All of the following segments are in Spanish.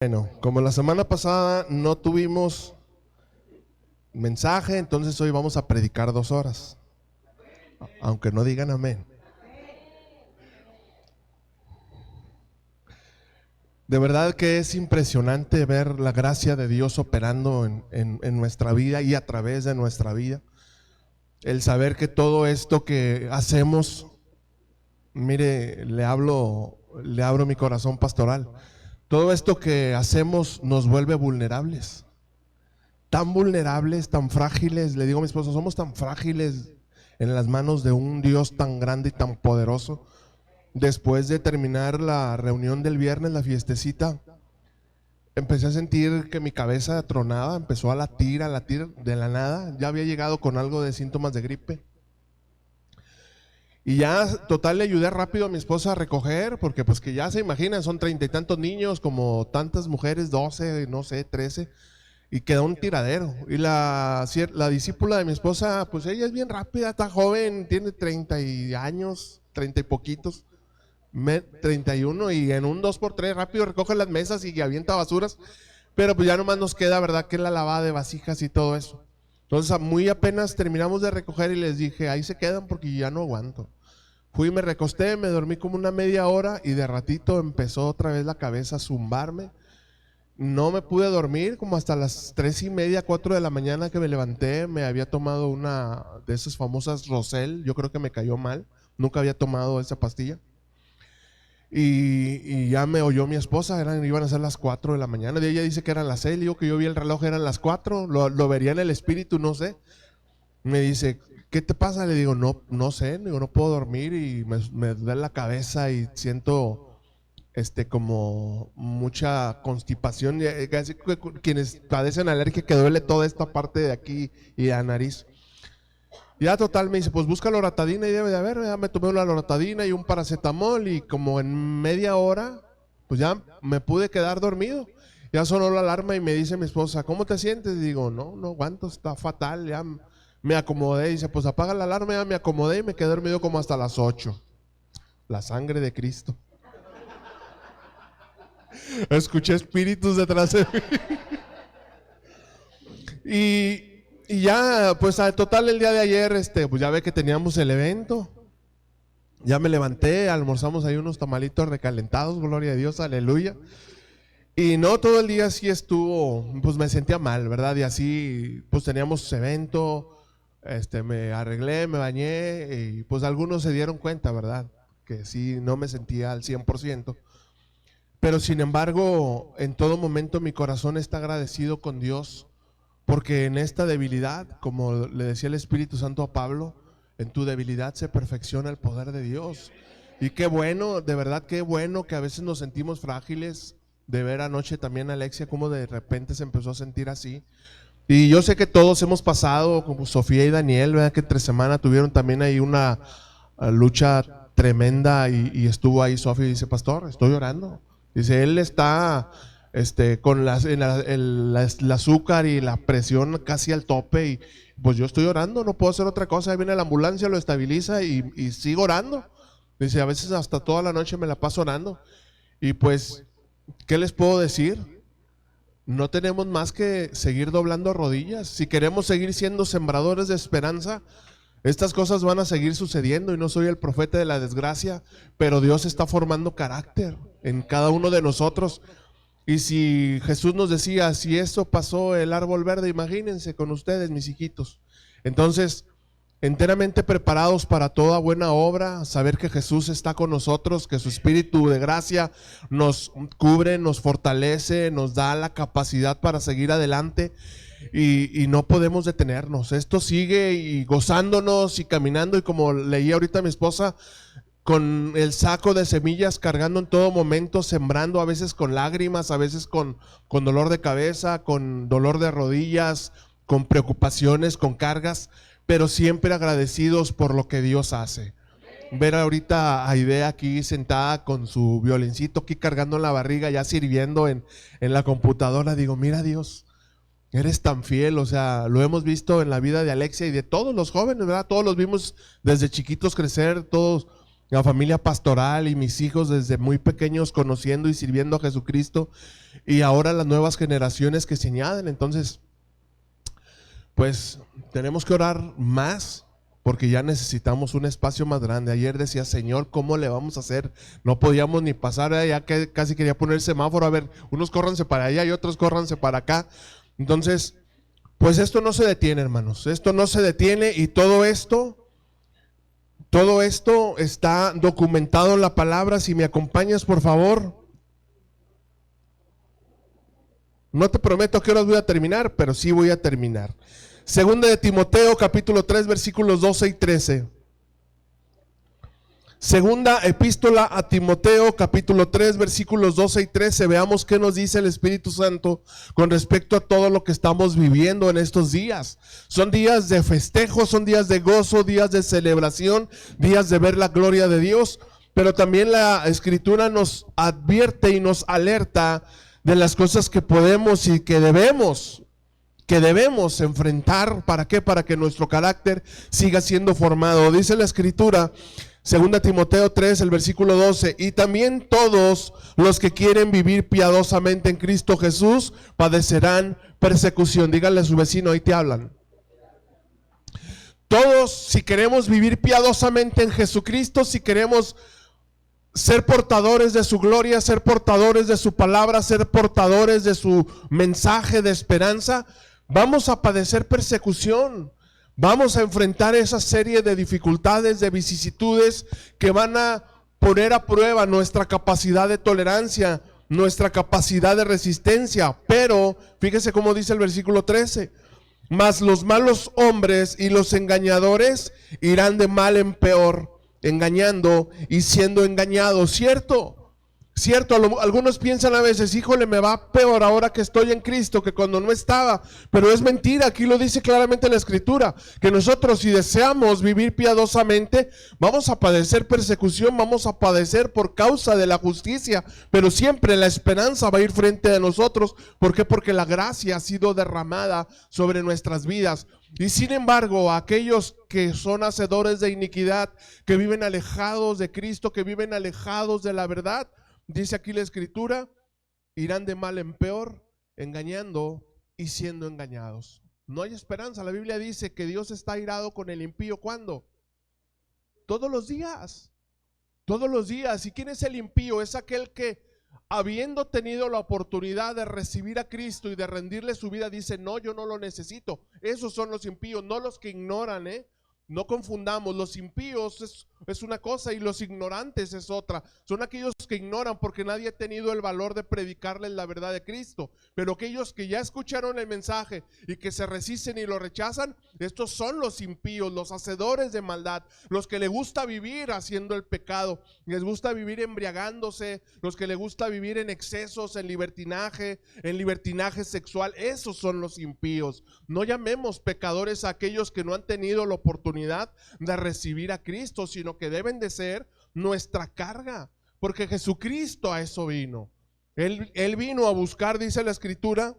Bueno, como la semana pasada no tuvimos mensaje, entonces hoy vamos a predicar 2 horas, aunque no digan amén. De verdad que es impresionante ver la gracia de Dios operando en nuestra vida y a través de nuestra vida. El saber que todo esto que hacemos, mire, le abro mi corazón pastoral. Todo esto que hacemos nos vuelve vulnerables. Tan vulnerables, tan frágiles. Le digo a mi esposo, somos tan frágiles en las manos de un Dios tan grande y tan poderoso. Después de terminar la reunión del viernes, la fiestecita, empecé a sentir que mi cabeza tronaba, empezó a latir de la nada. Ya había llegado con algo de síntomas de gripe. Y ya, total, le ayudé rápido a mi esposa a recoger, porque pues que ya se imaginan, son 30 y tantos niños, como tantas mujeres, 12, no sé, 13. Y quedó un tiradero. Y la discípula de mi esposa, pues ella es bien rápida, está joven, tiene 30 años, 30 y poquitos, 31, y en un 2x3 rápido recoge las mesas y avienta basuras. Pero pues ya nomás nos queda, ¿verdad?, que la lavada de vasijas y todo eso. Entonces muy apenas terminamos de recoger y les dije, ahí se quedan porque ya no aguanto. Fui, me recosté, me dormí como una media hora y de ratito empezó otra vez la cabeza a zumbarme. No me pude dormir como hasta las 3:30, 4 de la mañana que me levanté. Me había tomado una de esas famosas Rosel, yo creo que me cayó mal, nunca había tomado esa pastilla. Y ya me oyó mi esposa, iban a ser las 4 de la mañana. Ella dice que eran las 6, digo que yo vi el reloj, eran las 4, lo vería en el espíritu, no sé. Me dice, ¿qué te pasa? Le digo, no sé, digo, no puedo dormir y me duele la cabeza y siento como mucha constipación, casi quienes padecen alergia, que duele toda esta parte de aquí y de la nariz. Ya total, me dice, pues busca loratadina, y debe de haber. Ya me tomé una loratadina y un paracetamol y como en media hora pues ya me pude quedar dormido. Ya sonó la alarma y me dice mi esposa, ¿cómo te sientes? Y digo, no aguanto, está fatal. Ya me acomodé, y dice, pues apaga la alarma. Ya me acomodé y me quedé dormido como hasta las 8. La sangre de Cristo. Escuché espíritus detrás de mí. Y ya, pues al total el día de ayer, pues ya ve que teníamos el evento. Ya me levanté, almorzamos ahí unos tamalitos recalentados, gloria a Dios, aleluya. Y no, todo el día así estuvo, pues me sentía mal, ¿verdad? Y así, pues teníamos evento, me arreglé, me bañé, y pues algunos se dieron cuenta, ¿verdad? Que sí, no me sentía al 100%. Pero sin embargo, en todo momento mi corazón está agradecido con Dios, porque en esta debilidad, como le decía el Espíritu Santo a Pablo, en tu debilidad se perfecciona el poder de Dios. Y qué bueno, de verdad qué bueno que a veces nos sentimos frágiles. De ver anoche también a Alexia como de repente se empezó a sentir así. Y yo sé que todos hemos pasado, como Sofía y Daniel, ¿verdad?, que entre semana tuvieron también ahí una lucha tremenda, y estuvo ahí Sofía y dice, pastor, estoy orando. Dice, él está con el azúcar y la presión casi al tope, y pues yo estoy orando, no puedo hacer otra cosa. Ahí viene la ambulancia, lo estabiliza y sigo orando. Dice, a veces hasta toda la noche me la paso orando. Y pues, ¿qué les puedo decir? No tenemos más que seguir doblando rodillas. Si queremos seguir siendo sembradores de esperanza, estas cosas van a seguir sucediendo, y no soy el profeta de la desgracia, pero Dios está formando carácter en cada uno de nosotros. Y si Jesús nos decía, si eso pasó el árbol verde, imagínense con ustedes, mis hijitos. Entonces, enteramente preparados para toda buena obra, saber que Jesús está con nosotros, que su espíritu de gracia nos cubre, nos fortalece, nos da la capacidad para seguir adelante, y no podemos detenernos. Esto sigue, y gozándonos y caminando, y como leí ahorita a mi esposa, con el saco de semillas cargando en todo momento, sembrando, a veces con lágrimas, a veces con dolor de cabeza, con dolor de rodillas, con preocupaciones, con cargas, pero siempre agradecidos por lo que Dios hace. Ver ahorita a Aide aquí sentada con su violincito aquí cargando en la barriga, ya sirviendo en la computadora, digo, mira Dios, eres tan fiel. O sea, lo hemos visto en la vida de Alexia y de todos los jóvenes, ¿verdad? Todos los vimos desde chiquitos crecer, todos la familia pastoral y mis hijos desde muy pequeños conociendo y sirviendo a Jesucristo, y ahora las nuevas generaciones que se añaden. Entonces, pues tenemos que orar más porque ya necesitamos un espacio más grande. Ayer decía, Señor, ¿cómo le vamos a hacer? No podíamos ni pasar, ya que casi quería poner el semáforo, a ver, unos córranse para allá y otros córranse para acá. Entonces, pues esto no se detiene, hermanos, esto no se detiene, y todo esto está documentado en la palabra. Si me acompañas, por favor. No te prometo que horas voy a terminar, pero sí voy a terminar. Segunda de Timoteo, capítulo 3, versículos 12 y 13. Segunda epístola a Timoteo, capítulo 3, versículos 12 y 13. Veamos qué nos dice el Espíritu Santo con respecto a todo lo que estamos viviendo en estos días. Son días de festejo, son días de gozo, días de celebración, días de ver la gloria de Dios. Pero también la Escritura nos advierte y nos alerta de las cosas que podemos y que debemos enfrentar. ¿Para qué? Para que nuestro carácter siga siendo formado. Dice la Escritura, segunda Timoteo 3, el versículo 12, y también todos los que quieren vivir piadosamente en Cristo Jesús padecerán persecución. Díganle a su vecino, ahí te hablan. Todos, si queremos vivir piadosamente en Jesucristo, si queremos ser portadores de su gloria, ser portadores de su palabra, ser portadores de su mensaje de esperanza, vamos a padecer persecución. Vamos a enfrentar esa serie de dificultades, de vicisitudes que van a poner a prueba nuestra capacidad de tolerancia, nuestra capacidad de resistencia. Pero fíjese cómo dice el versículo 13: mas los malos hombres y los engañadores irán de mal en peor, engañando y siendo engañados. Cierto, algunos piensan a veces, híjole, me va peor ahora que estoy en Cristo que cuando no estaba. Pero es mentira, aquí lo dice claramente la Escritura, que nosotros, si deseamos vivir piadosamente, vamos a padecer persecución, vamos a padecer por causa de la justicia, pero siempre la esperanza va a ir frente a nosotros. ¿Por qué? Porque la gracia ha sido derramada sobre nuestras vidas. Y sin embargo, aquellos que son hacedores de iniquidad, que viven alejados de Cristo, que viven alejados de la verdad, dice aquí la Escritura, irán de mal en peor, engañando y siendo engañados. No hay esperanza. La Biblia dice que Dios está airado con el impío. ¿Cuándo? Todos los días. Todos los días. ¿Y quién es el impío? Es aquel que, habiendo tenido la oportunidad de recibir a Cristo y de rendirle su vida, dice, no, yo no lo necesito. Esos son los impíos, no los que ignoran, No confundamos, los impíos es una cosa y los ignorantes es otra. Son aquellos que ignoran porque nadie ha tenido el valor de predicarles la verdad de Cristo. Pero aquellos que ya escucharon el mensaje y que se resisten y lo rechazan, estos son los impíos, los hacedores de maldad, los que les gusta vivir haciendo el pecado, les gusta vivir embriagándose, los que les gusta vivir en excesos, en libertinaje sexual. Esos son los impíos. No llamemos pecadores a aquellos que no han tenido la oportunidad de recibir a Cristo, sino que deben de ser nuestra carga, porque Jesucristo a eso vino. Él vino a buscar, dice la Escritura,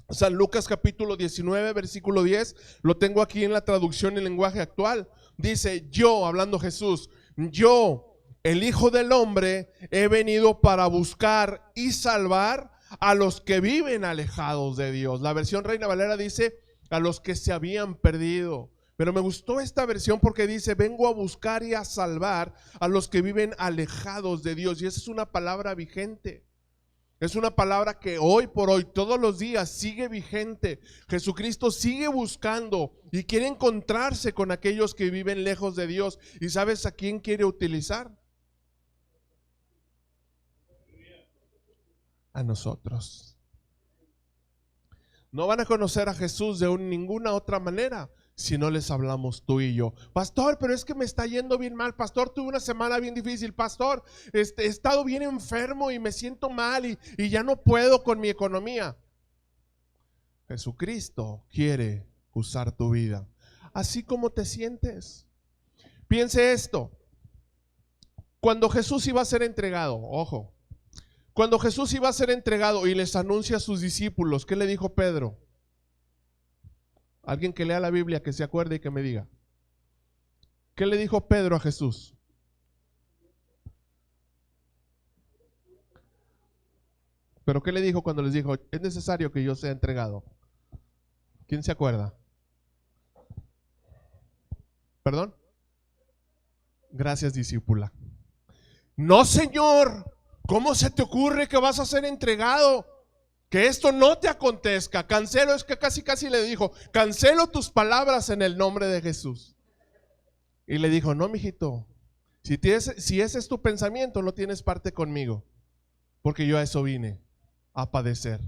San Lucas capítulo 19, versículo 10, lo tengo aquí en la traducción en lenguaje actual. Dice, yo, hablando Jesús, yo, el Hijo del Hombre, he venido para buscar y salvar a los que viven alejados de Dios. La versión Reina Valera dice, a los que se habían perdido. Pero me gustó esta versión porque dice, vengo a buscar y a salvar a los que viven alejados de Dios. Y esa es una palabra vigente. Es una palabra que hoy por hoy, todos los días, sigue vigente. Jesucristo sigue buscando y quiere encontrarse con aquellos que viven lejos de Dios. ¿Y sabes a quién quiere utilizar? A nosotros. No van a conocer a Jesús de ninguna otra manera si no les hablamos tú y yo. Pastor, pero es que me está yendo bien mal. Pastor, tuve una semana bien difícil. Pastor, he estado bien enfermo y me siento mal y ya no puedo con mi economía. Jesucristo quiere usar tu vida así como te sientes. Piense esto. Cuando Jesús iba a ser entregado, ojo, cuando Jesús iba a ser entregado y les anuncia a sus discípulos, ¿qué le dijo Pedro? Alguien que lea la Biblia, que se acuerde y que me diga. ¿Qué le dijo Pedro a Jesús? ¿Pero qué le dijo cuando les dijo, es necesario que yo sea entregado? ¿Quién se acuerda? ¿Perdón? Gracias, discípula. No, Señor, ¿cómo se te ocurre que vas a ser entregado? Que esto no te acontezca. Cancelo, es que casi le dijo, cancelo tus palabras en el nombre de Jesús. Y le dijo, no, mijito, si ese es tu pensamiento, no tienes parte conmigo, porque yo a eso vine, a padecer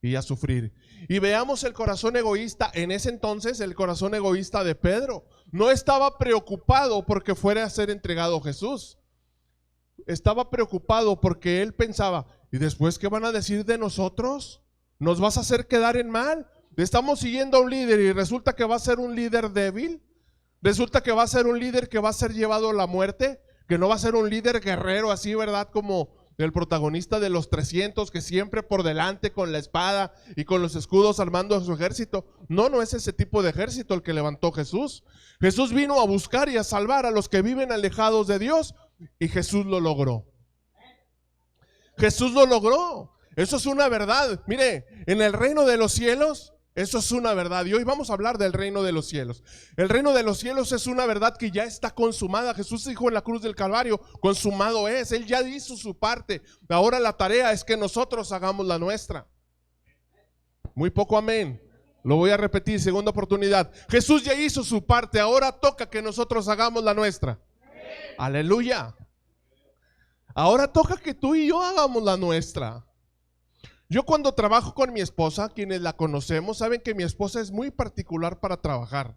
y a sufrir. Y veamos el corazón egoísta. En ese entonces, el corazón egoísta de Pedro no estaba preocupado porque fuera a ser entregado Jesús. Estaba preocupado porque él pensaba, ¿y después qué van a decir de nosotros? ¿Nos vas a hacer quedar en mal? Estamos siguiendo a un líder y resulta que va a ser un líder débil. Resulta que va a ser un líder que va a ser llevado a la muerte, que no va a ser un líder guerrero así, ¿verdad? Como el protagonista de los 300, que siempre por delante con la espada y con los escudos armando a su ejército. No, no es ese tipo de ejército el que levantó Jesús. Jesús vino a buscar y a salvar a los que viven alejados de Dios, y Jesús lo logró. Jesús lo logró. Eso es una verdad. Mire, en el reino de los cielos, eso es una verdad. Y hoy vamos a hablar del reino de los cielos. El reino de los cielos es una verdad que ya está consumada. Jesús dijo en la cruz del Calvario, consumado es. Él ya hizo su parte. Ahora la tarea es que nosotros hagamos la nuestra. Muy poco amén. Lo voy a repetir, segunda oportunidad. Jesús ya hizo su parte. Ahora toca que nosotros hagamos la nuestra. Aleluya. Ahora toca que tú y yo hagamos la nuestra. Yo cuando trabajo con mi esposa, quienes la conocemos saben que mi esposa es muy particular para trabajar.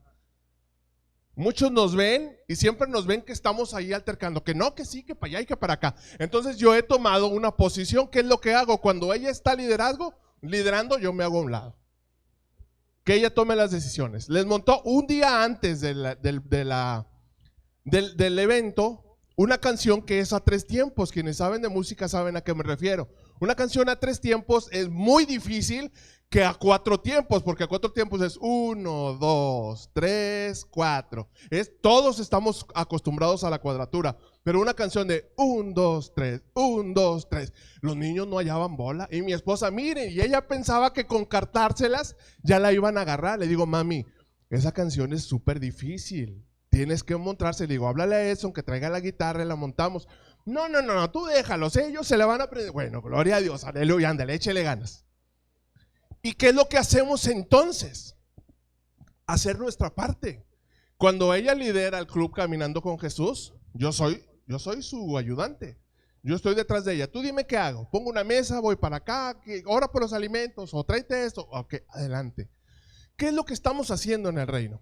Muchos nos ven y siempre nos ven que estamos ahí altercando, que no, que sí, que para allá y que para acá. Entonces yo he tomado una posición. ¿Qué es lo que hago? Cuando ella está liderando, yo me hago a un lado. Que ella tome las decisiones. Les montó un día antes del evento una canción que es a 3 tiempos. Quienes saben de música saben a qué me refiero. Una canción a 3 tiempos es muy difícil que a 4 tiempos, porque a 4 tiempos es 1, 2, 3, 4. Todos estamos acostumbrados a la cuadratura, pero una canción de 1, 2, 3, 1, 2, 3. Los niños no hallaban bola. Y mi esposa, mire, y ella pensaba que con cartárselas ya la iban a agarrar. Le digo, mami, esa canción es súper difícil. Tienes que montarse. Le digo, háblale a Edson que traiga la guitarra y la montamos. No, tú déjalos, ellos se le van a aprender. Bueno, gloria a Dios, aleluya, ándale, échele ganas. ¿Y qué es lo que hacemos entonces? Hacer nuestra parte. Cuando ella lidera el club Caminando con Jesús, yo soy su ayudante. Yo estoy detrás de ella. Tú dime qué hago. Pongo una mesa, voy para acá, ora por los alimentos, o tráete esto. Ok, adelante. ¿Qué es lo que estamos haciendo en el reino?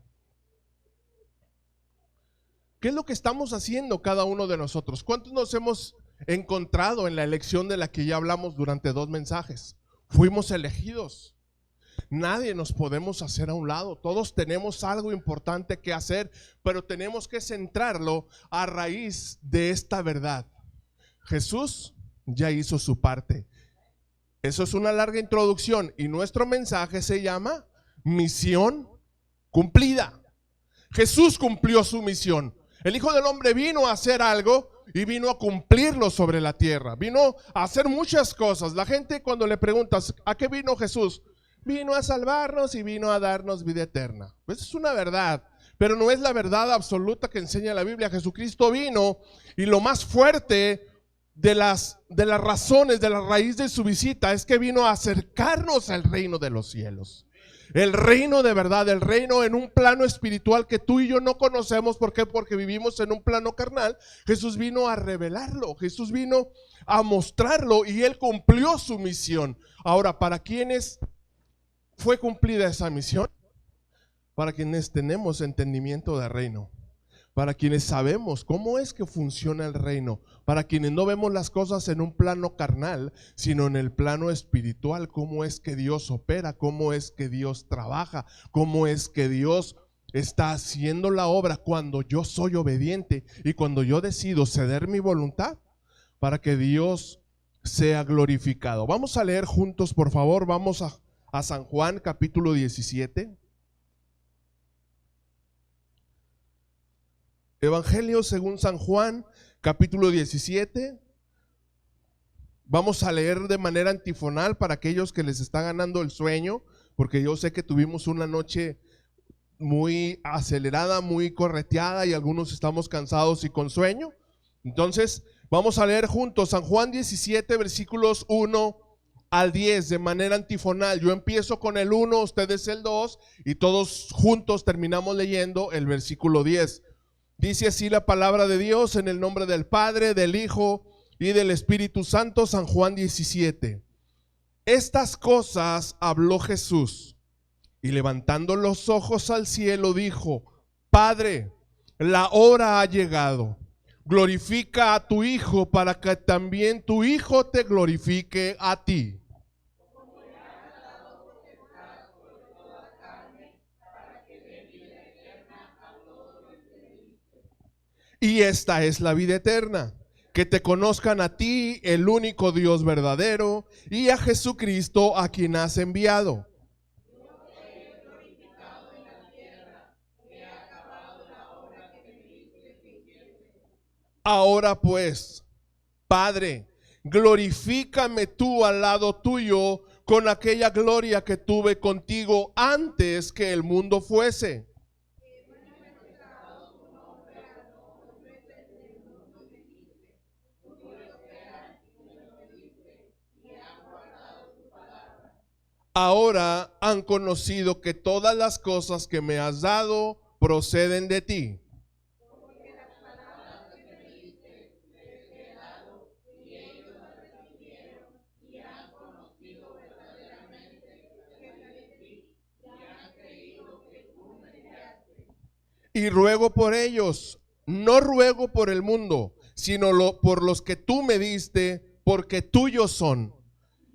¿Qué es lo que estamos haciendo cada uno de nosotros? ¿Cuántos nos hemos encontrado en la elección de la que ya hablamos durante 2 mensajes? Fuimos elegidos. Nadie nos podemos hacer a un lado. Todos tenemos algo importante que hacer, pero tenemos que centrarlo a raíz de esta verdad. Jesús ya hizo su parte. Eso es una larga introducción y nuestro mensaje se llama misión cumplida. Jesús cumplió su misión. El Hijo del Hombre vino a hacer algo y vino a cumplirlo sobre la tierra. Vino a hacer muchas cosas. La gente cuando le preguntas, ¿a qué vino Jesús? Vino a salvarnos y vino a darnos vida eterna. Pues es una verdad, pero no es la verdad absoluta que enseña la Biblia. Jesucristo vino y lo más fuerte de las razones, de la raíz de su visita es que vino a acercarnos al reino de los cielos. El reino de verdad, el reino en un plano espiritual que tú y yo no conocemos. ¿Por qué? Porque vivimos en un plano carnal. Jesús vino a revelarlo, Jesús vino a mostrarlo y Él cumplió su misión. Ahora, ¿para quiénes fue cumplida esa misión? Para quienes tenemos entendimiento del reino, para quienes sabemos cómo es que funciona el reino, para quienes no vemos las cosas en un plano carnal, sino en el plano espiritual, cómo es que Dios opera, cómo es que Dios trabaja, cómo es que Dios está haciendo la obra cuando yo soy obediente y cuando yo decido ceder mi voluntad para que Dios sea glorificado. Vamos a leer juntos, por favor, vamos a San Juan capítulo 17. Evangelio según San Juan, capítulo 17. Vamos a leer de manera antifonal para aquellos que les está ganando el sueño, porque yo sé que tuvimos una noche muy acelerada, muy correteada y algunos estamos cansados y con sueño. Entonces vamos a leer juntos San Juan 17 versículos 1 al 10 de manera antifonal. Yo empiezo con el 1, ustedes el 2 y todos juntos terminamos leyendo el versículo 10. Dice así la palabra de Dios: en el nombre del Padre, del Hijo y del Espíritu Santo. San Juan 17. Estas cosas habló Jesús y levantando los ojos al cielo dijo: Padre, la hora ha llegado. Glorifica a tu Hijo para que también tu Hijo te glorifique a ti. Y esta es la vida eterna, que te conozcan a ti, el único Dios verdadero, y a Jesucristo a quien has enviado. Ahora pues, Padre, glorifícame tú al lado tuyo con aquella gloria que tuve contigo antes que el mundo fuese. Ahora han conocido que todas las cosas que me has dado proceden de ti. Y ruego por ellos, no ruego por el mundo, sino por los que tú me diste, porque tuyos son.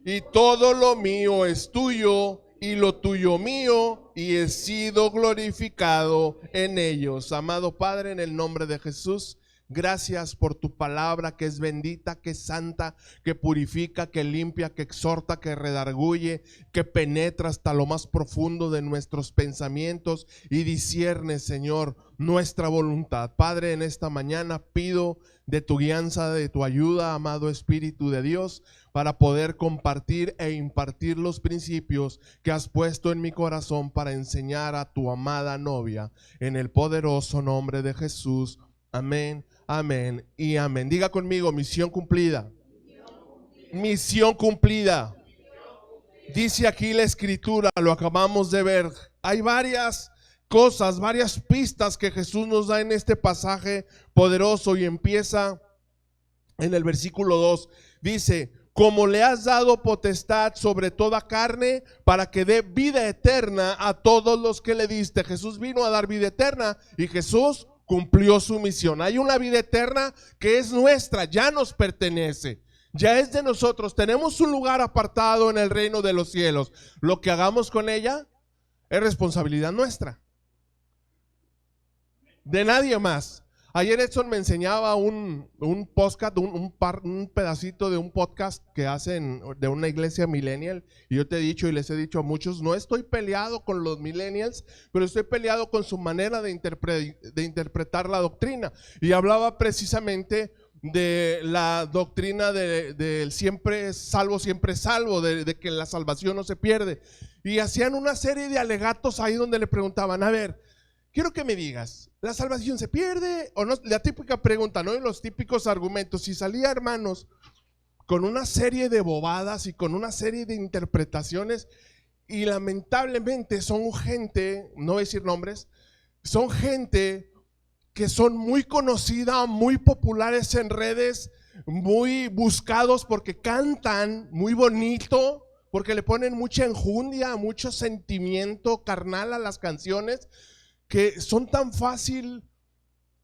Y todo lo mío es tuyo, y lo tuyo mío, y he sido glorificado en ellos. Amado Padre, en el nombre de Jesús, gracias por tu palabra, que es bendita, que es santa, que purifica, que limpia, que exhorta, que redarguye, que penetra hasta lo más profundo de nuestros pensamientos y discierne, Señor, nuestra voluntad. Padre, en esta mañana pido de tu guianza, de tu ayuda, amado Espíritu de Dios, para poder compartir e impartir los principios que has puesto en mi corazón para enseñar a tu amada novia, en el poderoso nombre de Jesús. Amén, amén y amén. Diga conmigo: misión cumplida. Misión cumplida. Dice aquí la escritura, lo acabamos de ver. Hay varias cosas, varias pistas que Jesús nos da en este pasaje poderoso, y empieza en el versículo 2. Dice: como le has dado potestad sobre toda carne, para que dé vida eterna a todos los que le diste. Jesús vino a dar vida eterna y Jesús cumplió su misión. Hay una vida eterna que es nuestra, ya nos pertenece, ya es de nosotros. Tenemos un lugar apartado en el reino de los cielos. Lo que hagamos con ella es responsabilidad nuestra, de nadie más. Ayer Edson me enseñaba un podcast, un pedacito de un podcast que hacen de una iglesia millennial, y yo te he dicho y les he dicho a muchos, no estoy peleado con los millennials, pero estoy peleado con su manera de interpretar la doctrina. Y hablaba precisamente de la doctrina del siempre salvo, de que la salvación no se pierde. Y hacían una serie de alegatos ahí donde le preguntaban: a ver, quiero que me digas, ¿la salvación se pierde o no? La típica pregunta, ¿no? Y los típicos argumentos. Y salía, hermanos, con una serie de bobadas y con una serie de interpretaciones, y lamentablemente son gente, no voy a decir nombres, son gente que son muy conocida, muy populares en redes, muy buscados porque cantan muy bonito, porque le ponen mucha enjundia, mucho sentimiento carnal a las canciones, que son tan fácil,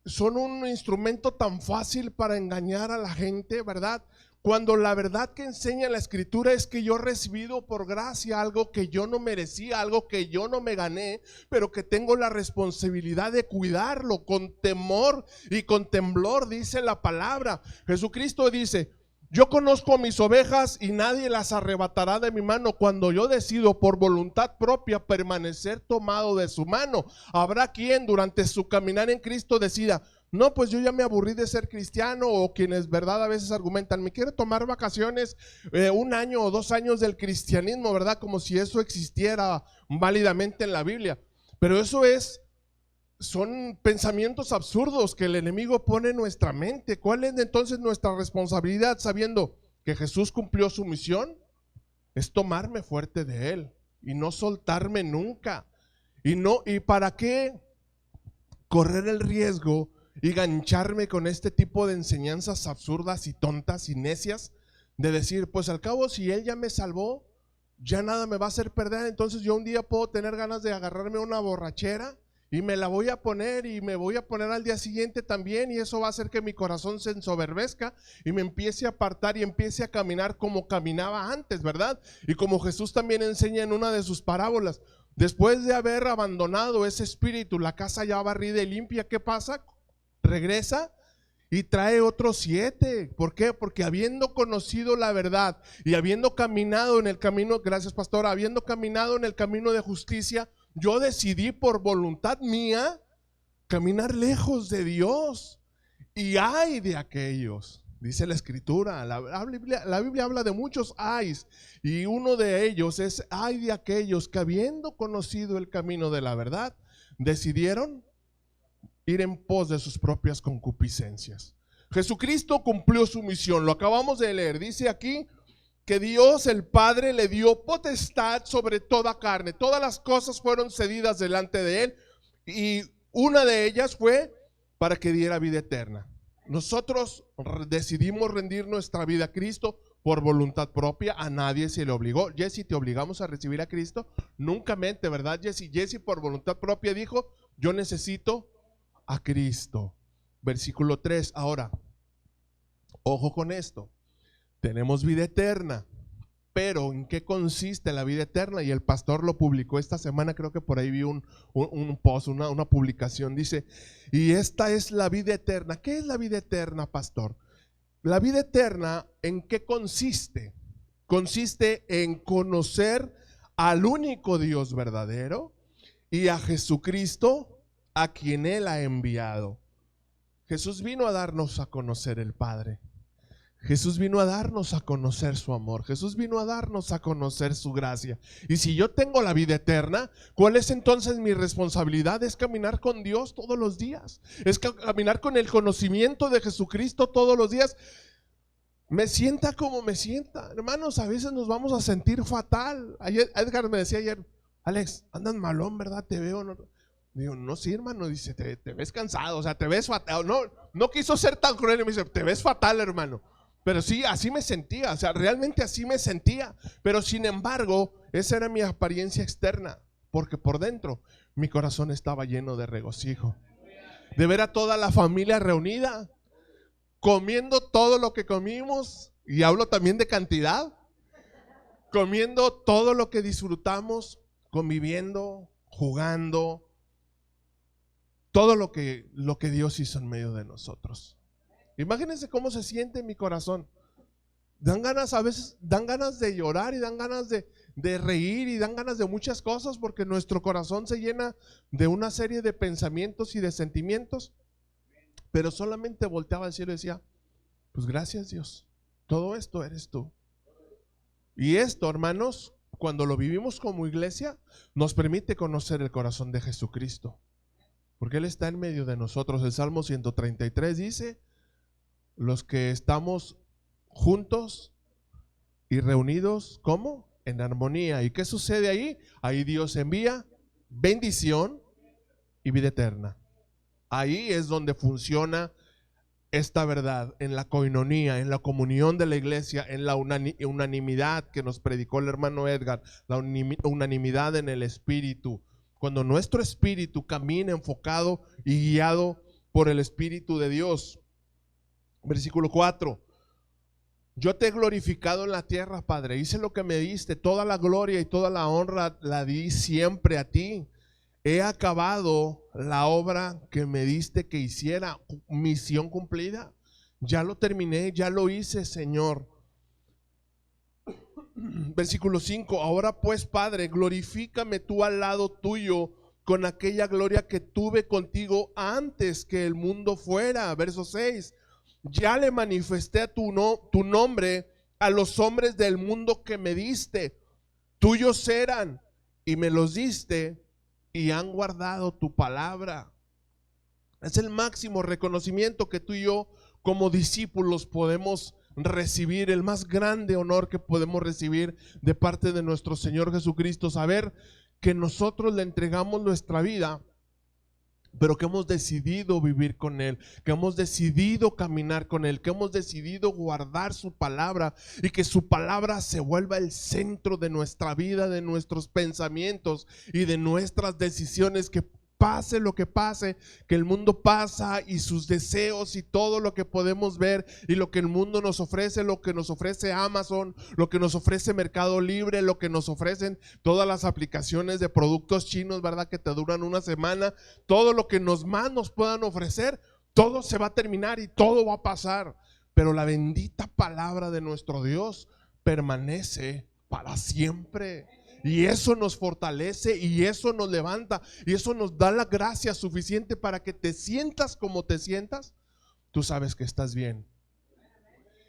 son un instrumento tan fácil para engañar a la gente, ¿verdad? Cuando la verdad que enseña la escritura es que yo he recibido por gracia algo que yo no merecía, algo que yo no me gané, pero que tengo la responsabilidad de cuidarlo con temor y con temblor, dice la palabra. Jesucristo dice: yo conozco a mis ovejas y nadie las arrebatará de mi mano. Cuando yo decido por voluntad propia permanecer tomado de su mano, habrá quien durante su caminar en Cristo decida: No, pues yo ya me aburrí de ser cristiano, o quienes, verdad, a veces argumentan, me quiero tomar vacaciones, 1 año o 2 años del cristianismo, verdad, como si eso existiera válidamente en la Biblia. Pero son pensamientos absurdos que el enemigo pone en nuestra mente. ¿Cuál es entonces nuestra responsabilidad sabiendo que Jesús cumplió su misión? Es tomarme fuerte de él y no soltarme nunca. ¿Y para qué correr el riesgo y gancharme con este tipo de enseñanzas absurdas y tontas y necias? De decir, pues al cabo, si él ya me salvó, ya nada me va a hacer perder. Entonces yo un día puedo tener ganas de agarrarme una borrachera y me la voy a poner, y me voy a poner al día siguiente también, y eso va a hacer que mi corazón se ensoberbezca y me empiece a apartar y empiece a caminar como caminaba antes, ¿verdad? Y como Jesús también enseña en una de sus parábolas, después de haber abandonado ese espíritu, la casa ya barrida y limpia, ¿qué pasa? Regresa y trae otros 7. ¿Por qué? Porque habiendo conocido la verdad y habiendo caminado en el camino, gracias pastora, habiendo caminado en el camino de justicia, yo decidí por voluntad mía caminar lejos de Dios. Y ay de aquellos, dice la escritura, la Biblia habla de muchos ayes, y uno de ellos es ay de aquellos que habiendo conocido el camino de la verdad, decidieron ir en pos de sus propias concupiscencias. Jesucristo cumplió su misión, lo acabamos de leer, dice aquí que Dios el Padre le dio potestad sobre toda carne, todas las cosas fueron cedidas delante de él, y una de ellas fue para que diera vida eterna. Nosotros decidimos rendir nuestra vida a Cristo por voluntad propia, a nadie se le obligó. Jesse, ¿te obligamos a recibir a Cristo? Nunca mente, ¿verdad, Jesse? Jesse por voluntad propia dijo, yo necesito a Cristo. Versículo 3, ahora, ojo con esto, tenemos vida eterna, pero ¿en qué consiste la vida eterna? Y el pastor lo publicó esta semana, creo que por ahí vi un post, una publicación, dice, y esta es la vida eterna. ¿Qué es la vida eterna, pastor? La vida eterna, ¿en qué consiste? Consiste en conocer al único Dios verdadero y a Jesucristo, a quien Él ha enviado. Jesús vino a darnos a conocer el Padre. Jesús vino a darnos a conocer su amor. Jesús vino a darnos a conocer su gracia. Y si yo tengo la vida eterna, ¿cuál es entonces mi responsabilidad? Es caminar con Dios todos los días. Es caminar con el conocimiento de Jesucristo todos los días. Me sienta como me sienta. Hermanos, a veces nos vamos a sentir fatal. Edgar me decía ayer, Alex, andas malón, ¿verdad? Te veo, ¿no? Digo, no, sí, hermano, dice, te ves cansado, o sea, te ves fatal. No quiso ser tan cruel y me dice, te ves fatal, hermano. Pero sí, así me sentía, o sea, realmente así me sentía. Pero sin embargo, esa era mi apariencia externa, porque por dentro mi corazón estaba lleno de regocijo. De ver a toda la familia reunida, comiendo todo lo que comimos, y hablo también de cantidad, comiendo todo lo que disfrutamos, conviviendo, jugando, todo lo que Dios hizo en medio de nosotros. Imagínense cómo se siente en mi corazón. Dan ganas, a veces dan ganas de llorar y dan ganas de reír y dan ganas de muchas cosas, porque nuestro corazón se llena de una serie de pensamientos y de sentimientos. Pero solamente volteaba al cielo y decía, pues gracias Dios, todo esto eres tú. Y esto, hermanos, cuando lo vivimos como iglesia, nos permite conocer el corazón de Jesucristo, porque Él está en medio de nosotros. El Salmo 133 dice, los que estamos juntos y reunidos, ¿cómo? En armonía. ¿Y qué sucede ahí? Ahí Dios envía bendición y vida eterna. Ahí es donde funciona esta verdad, en la coinonía, en la comunión de la iglesia, en la unanimidad que nos predicó el hermano Edgar, la unanimidad en el espíritu. Cuando nuestro espíritu camina enfocado y guiado por el Espíritu de Dios. Versículo 4. Yo te he glorificado en la tierra, Padre, hice lo que me diste, toda la gloria y toda la honra la di siempre a ti. He acabado la obra que me diste que hiciera, misión cumplida. Ya lo terminé, ya lo hice, Señor. Versículo 5. Ahora pues, Padre, glorifícame tú al lado tuyo con aquella gloria que tuve contigo antes que el mundo fuera. Verso 6. Ya le manifesté a tu nombre a los hombres del mundo que me diste. Tuyos eran y me los diste y han guardado tu palabra. Es el máximo reconocimiento que tú y yo como discípulos podemos recibir, el más grande honor que podemos recibir de parte de nuestro Señor Jesucristo, saber que nosotros le entregamos nuestra vida, pero que hemos decidido vivir con Él, que hemos decidido caminar con Él, que hemos decidido guardar su palabra y que su palabra se vuelva el centro de nuestra vida, de nuestros pensamientos y de nuestras decisiones, que pase lo que pase, que el mundo pasa y sus deseos y todo lo que podemos ver y lo que el mundo nos ofrece, lo que nos ofrece Amazon, lo que nos ofrece Mercado Libre, lo que nos ofrecen todas las aplicaciones de productos chinos, ¿verdad? Que te duran una semana, todo lo que más nos puedan ofrecer, todo se va a terminar y todo va a pasar, pero la bendita palabra de nuestro Dios permanece para siempre. Y eso nos fortalece y eso nos levanta y eso nos da la gracia suficiente para que te sientas como te sientas. Tú sabes que estás bien.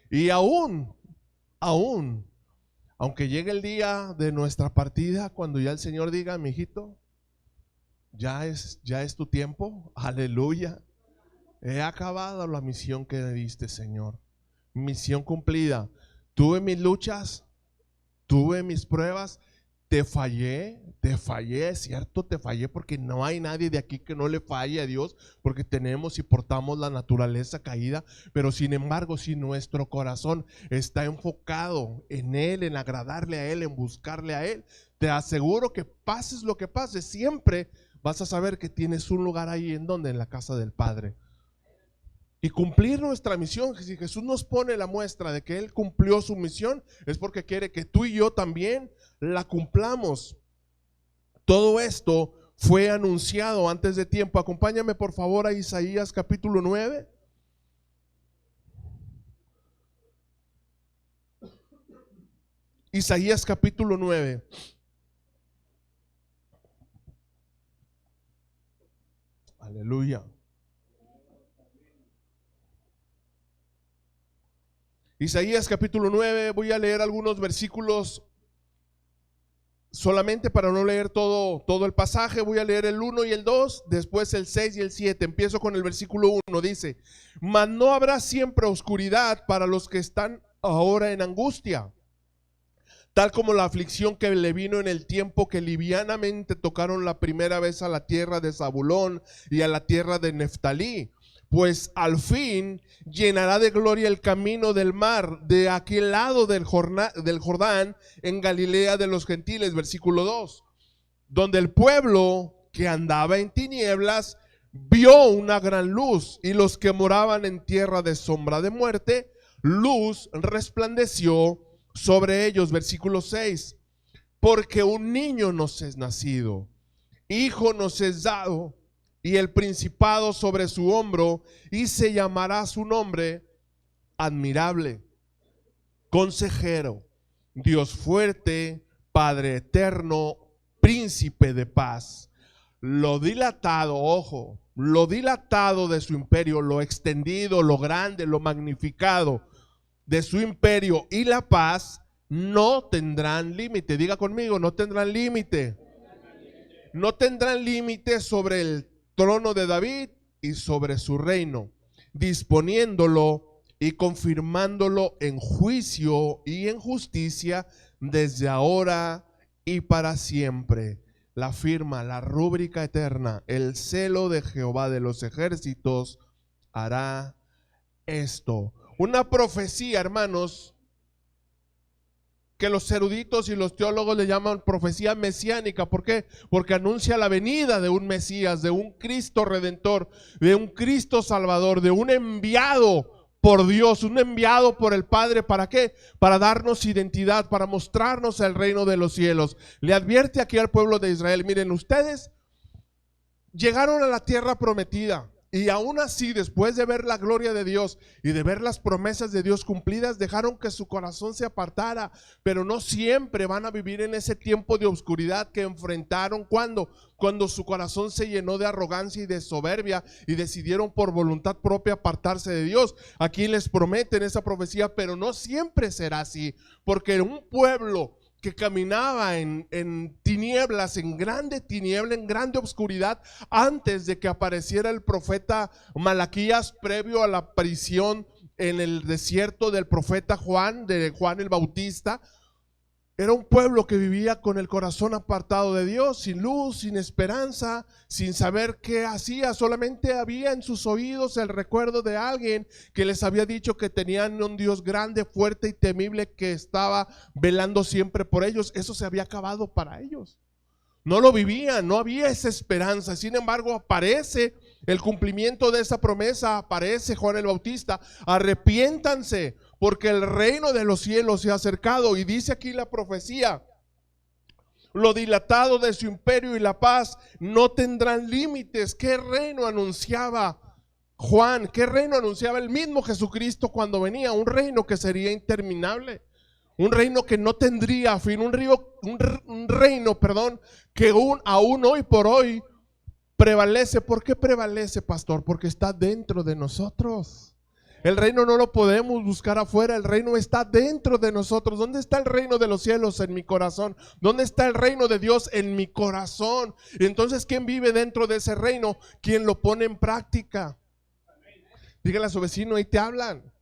Y aún, aunque llegue el día de nuestra partida, cuando ya el Señor diga, mi hijito, ya es tu tiempo, aleluya. He acabado la misión que me diste, Señor. Misión cumplida. Tuve mis luchas, tuve mis pruebas. Te fallé, es cierto, te fallé, porque no hay nadie de aquí que no le falle a Dios, porque tenemos y portamos la naturaleza caída, pero sin embargo, si nuestro corazón está enfocado en Él, en agradarle a Él, en buscarle a Él, te aseguro que pases lo que pases, siempre vas a saber que tienes un lugar ahí. ¿En donde? En la casa del Padre. Y cumplir nuestra misión, si Jesús nos pone la muestra de que Él cumplió su misión, es porque quiere que tú y yo también la cumplamos. Todo esto fue anunciado antes de tiempo. Acompáñame por favor a Isaías capítulo 9. Isaías capítulo 9. Aleluya. Isaías capítulo 9, voy a leer algunos versículos solamente para no leer todo el pasaje. Voy a leer el 1 y el 2, después el 6 y el 7. Empiezo con el versículo 1, dice: mas no habrá siempre oscuridad para los que están ahora en angustia, tal como la aflicción que le vino en el tiempo que livianamente tocaron la primera vez a la tierra de Zabulón y a la tierra de Neftalí. Pues al fin llenará de gloria el camino del mar de aquel lado del Jordán, en Galilea de los gentiles. Versículo 2, donde el pueblo que andaba en tinieblas vio una gran luz, y los que moraban en tierra de sombra de muerte, luz resplandeció sobre ellos. Versículo 6, porque un niño nos es nacido, hijo nos es dado, y el principado sobre su hombro, y se llamará su nombre admirable, consejero, Dios fuerte, Padre eterno, príncipe de paz. Lo dilatado, ojo, lo dilatado de su imperio, lo extendido, lo grande, lo magnificado de su imperio y la paz no tendrán límite. Diga conmigo, no tendrán límite. No tendrán límite sobre el trono de David y sobre su reino, disponiéndolo y confirmándolo en juicio y en justicia desde ahora y para siempre. La firma, la rúbrica eterna, el celo de Jehová de los ejércitos hará esto. Una profecía, hermanos, que los eruditos y los teólogos le llaman profecía mesiánica. ¿Por qué? Porque anuncia la venida de un Mesías, de un Cristo Redentor, de un Cristo Salvador, de un enviado por Dios, un enviado por el Padre. ¿Para qué? Para darnos identidad, para mostrarnos el reino de los cielos. Le advierte aquí al pueblo de Israel: miren, ustedes llegaron a la tierra prometida, Y aún así, después de ver la gloria de Dios y de ver las promesas de Dios cumplidas, dejaron que su corazón se apartara. Pero no siempre van a vivir en ese tiempo de oscuridad que enfrentaron cuando su corazón se llenó de arrogancia y de soberbia y decidieron por voluntad propia apartarse de Dios. Aquí les prometen esa profecía, pero no siempre será así, porque un pueblo que caminaba en tinieblas, en grande tiniebla, en grande oscuridad, antes de que apareciera el profeta Malaquías, previo a la aparición en el desierto del profeta Juan, de Juan el Bautista. Era un pueblo que vivía con el corazón apartado de Dios, sin luz, sin esperanza, sin saber qué hacía. Solamente había en sus oídos el recuerdo de alguien que les había dicho que tenían un Dios grande, fuerte y temible que estaba velando siempre por ellos. Eso se había acabado para ellos. No lo vivían, no había esa esperanza. Sin embargo, aparece el cumplimiento de esa promesa, aparece Juan el Bautista: arrepiéntanse, porque el reino de los cielos se ha acercado. Y dice aquí la profecía: lo dilatado de su imperio y la paz no tendrán límites. ¿Qué reino anunciaba Juan? ¿Qué reino anunciaba el mismo Jesucristo cuando venía? Un reino que sería interminable, un reino que no tendría fin, un reino, que aún hoy por hoy prevalece. ¿Por qué prevalece, pastor? Porque está dentro de nosotros. El reino no lo podemos buscar afuera, el reino está dentro de nosotros. ¿Dónde está el reino de los cielos? En mi corazón. ¿Dónde está el reino de Dios? En mi corazón. Y entonces, ¿quién vive dentro de ese reino? ¿Quién lo pone en práctica? Dígale a su vecino, ahí te hablan.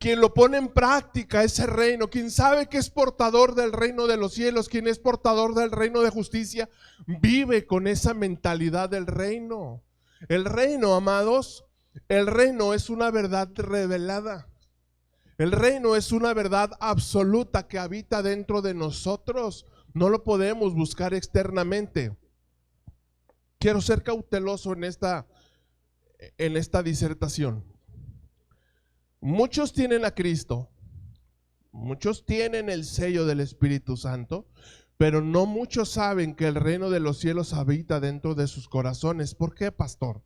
Quien lo pone en práctica ese reino, quien sabe que es portador del reino de los cielos, quien es portador del reino de justicia, vive con esa mentalidad del reino. El reino, amados, el reino es una verdad revelada. El reino es una verdad absoluta que habita dentro de nosotros. No lo podemos buscar externamente. Quiero ser cauteloso en esta disertación. Muchos tienen a Cristo, muchos tienen el sello del Espíritu Santo, pero no muchos saben que el reino de los cielos habita dentro de sus corazones. ¿Por qué, pastor?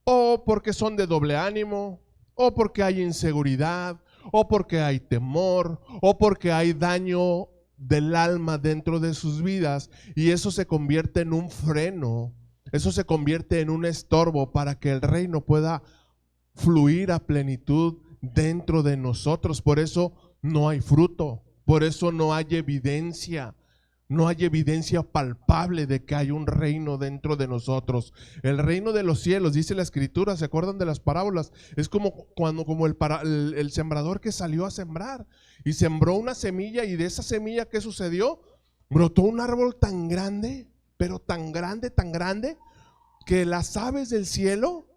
O porque son de doble ánimo, o porque hay inseguridad, o porque hay temor, o porque hay daño del alma dentro de sus vidas, y eso se convierte en un freno, eso se convierte en un estorbo para que el reino pueda fluir a plenitud dentro de nosotros. Por eso no hay fruto, por eso no hay evidencia palpable de que hay un reino dentro de nosotros. El reino de los cielos, dice la escritura, ¿se acuerdan de las parábolas? Es como el sembrador que salió a sembrar y sembró una semilla, y de esa semilla, ¿qué sucedió? Brotó un árbol tan grande, pero tan grande, que las aves del cielo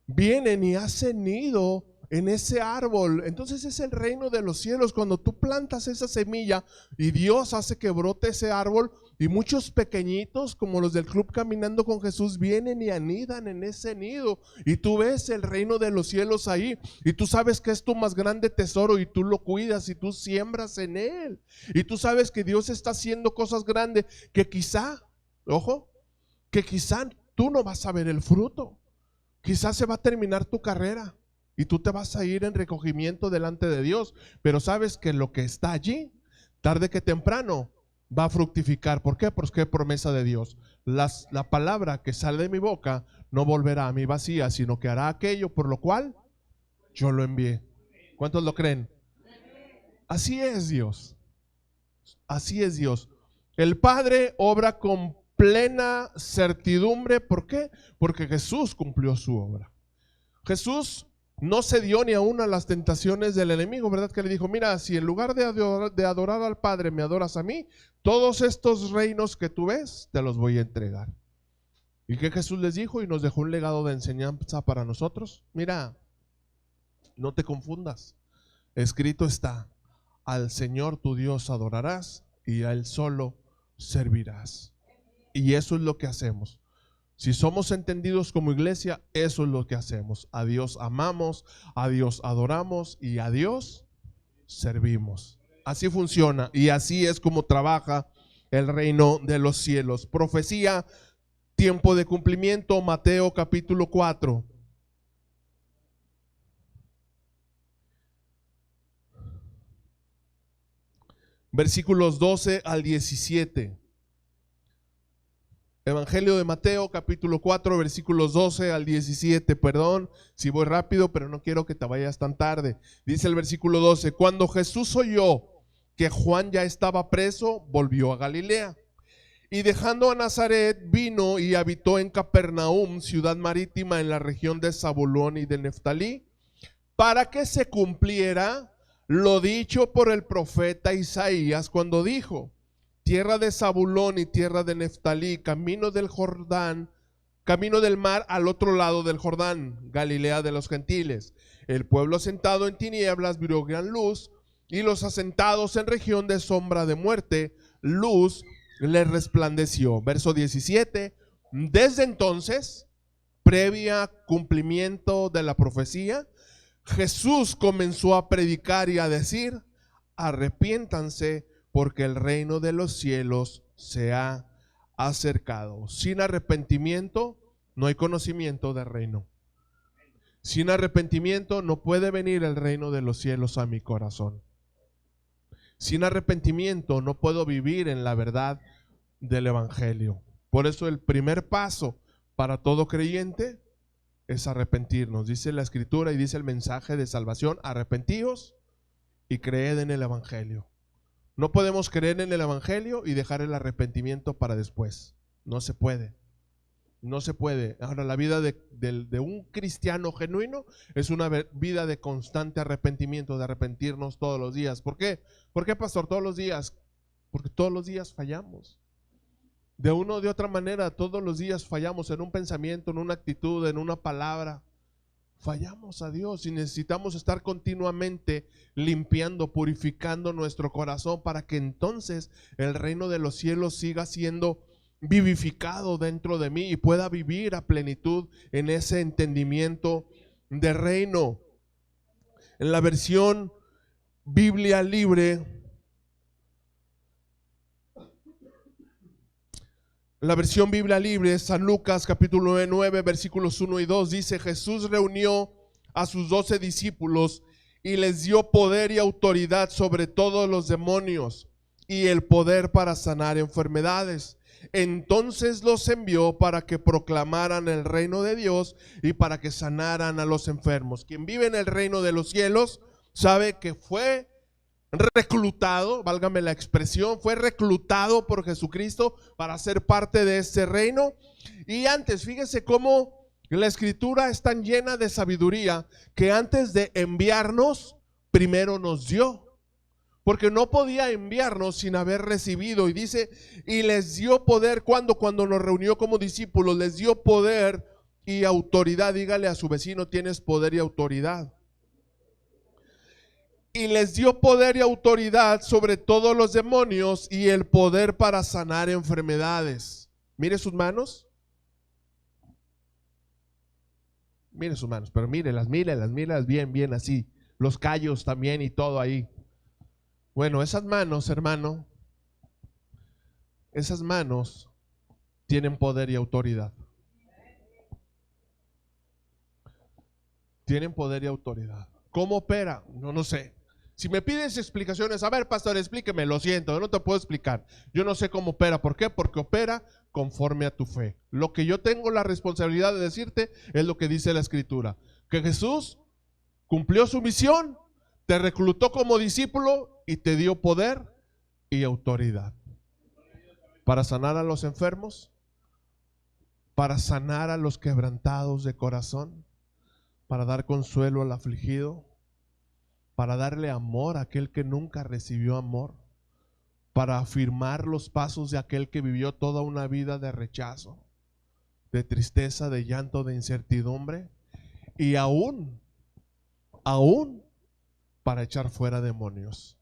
vienen y hacen nido en ese árbol. Entonces es el reino de los cielos cuando tú plantas esa semilla y Dios hace que brote ese árbol, y muchos pequeñitos como los del club Caminando con Jesús vienen y anidan en ese nido, y tú ves el reino de los cielos ahí, y tú sabes que es tu más grande tesoro, y tú lo cuidas y tú siembras en él, y tú sabes que Dios está haciendo cosas grandes que quizá tú no vas a ver el fruto. Quizás se va a terminar tu carrera y tú te vas a ir en recogimiento delante de Dios, pero sabes que lo que está allí, tarde que temprano, va a fructificar. ¿Por qué? Porque es promesa de Dios. La palabra que sale de mi boca no volverá a mí vacía, sino que hará aquello por lo cual yo lo envié. ¿Cuántos lo creen? Así es Dios. Así es Dios. El Padre obra con plena certidumbre. ¿Por qué? Porque Jesús cumplió su obra. Jesús no cedió ni aún a las tentaciones del enemigo, ¿verdad? Que le dijo: mira, si en lugar de adorar al Padre me adoras a mí, todos estos reinos que tú ves te los voy a entregar. ¿Y qué Jesús les dijo? Y nos dejó un legado de enseñanza para nosotros. Mira, no te confundas. Escrito está: al Señor tu Dios adorarás y a Él solo servirás. Y eso es lo que hacemos. Si somos entendidos como iglesia, eso es lo que hacemos. A Dios amamos, a Dios adoramos y a Dios servimos. Así funciona y así es como trabaja el reino de los cielos. Profecía tiempo de cumplimiento, Mateo capítulo 4. Versículos 12 al 17. Evangelio de Mateo capítulo 4 versículos 12 al 17. Perdón si voy rápido, pero no quiero que te vayas tan tarde. Dice el versículo 12: cuando Jesús oyó que Juan ya estaba preso, volvió a Galilea. Y dejando a Nazaret, vino y habitó en Capernaum, ciudad marítima en la región de Zabulón y de Neftalí, para que se cumpliera lo dicho por el profeta Isaías cuando dijo: tierra de Zabulón y tierra de Neftalí, camino del Jordán, camino del mar al otro lado del Jordán, Galilea de los gentiles. El pueblo sentado en tinieblas vio gran luz, y los asentados en región de sombra de muerte, luz les resplandeció. Verso 17. Desde entonces, previa cumplimiento de la profecía, Jesús comenzó a predicar y a decir: arrepiéntanse, porque el reino de los cielos se ha acercado. Sin arrepentimiento no hay conocimiento del reino. Sin arrepentimiento no puede venir el reino de los cielos a mi corazón. Sin arrepentimiento no puedo vivir en la verdad del evangelio. Por eso el primer paso para todo creyente es arrepentirnos. Dice la escritura y dice el mensaje de salvación: arrepentíos y creed en el evangelio. No podemos creer en el evangelio y dejar el arrepentimiento para después. No se puede. No se puede. Ahora, la vida de un cristiano genuino es una vida de constante arrepentimiento, de arrepentirnos todos los días. ¿Por qué? ¿Por qué, pastor? Todos los días. Porque todos los días fallamos. De una o de otra manera, todos los días fallamos en un pensamiento, en una actitud, en una palabra. Fallamos a Dios y necesitamos estar continuamente limpiando, purificando nuestro corazón para que entonces el reino de los cielos siga siendo vivificado dentro de mí y pueda vivir a plenitud en ese entendimiento de reino. En la versión Biblia libre, la versión Biblia libre, San Lucas capítulo 9 versículos 1 y 2 dice: Jesús reunió a sus 12 discípulos y les dio poder y autoridad sobre todos los demonios y el poder para sanar enfermedades. Entonces los envió para que proclamaran el reino de Dios y para que sanaran a los enfermos. Quien vive en el reino de los cielos sabe que fue reclutado, válgame la expresión, fue reclutado por Jesucristo para ser parte de este reino. Y antes, fíjese cómo la escritura es tan llena de sabiduría que antes de enviarnos, primero nos dio. Porque no podía enviarnos sin haber recibido. Y dice, y les dio poder. Cuando nos reunió como discípulos, les dio poder y autoridad. Dígale a su vecino: tienes poder y autoridad. Y les dio poder y autoridad sobre todos los demonios y el poder para sanar enfermedades. Mire sus manos. Mire sus manos, pero mírelas bien así. Los callos también y todo ahí. Bueno, esas manos, hermano, esas manos tienen poder y autoridad. Tienen poder y autoridad. ¿Cómo opera? No sé. Si me pides explicaciones, a ver, pastor, explíqueme, lo siento, yo no te puedo explicar. Yo no sé cómo opera. ¿Por qué? Porque opera conforme a tu fe. Lo que yo tengo la responsabilidad de decirte es lo que dice la escritura. Que Jesús cumplió su misión, te reclutó como discípulo y te dio poder y autoridad para sanar a los enfermos, para sanar a los quebrantados de corazón, para dar consuelo al afligido, para darle amor a aquel que nunca recibió amor, para afirmar los pasos de aquel que vivió toda una vida de rechazo, de tristeza, de llanto, de incertidumbre, y aún para echar fuera demonios.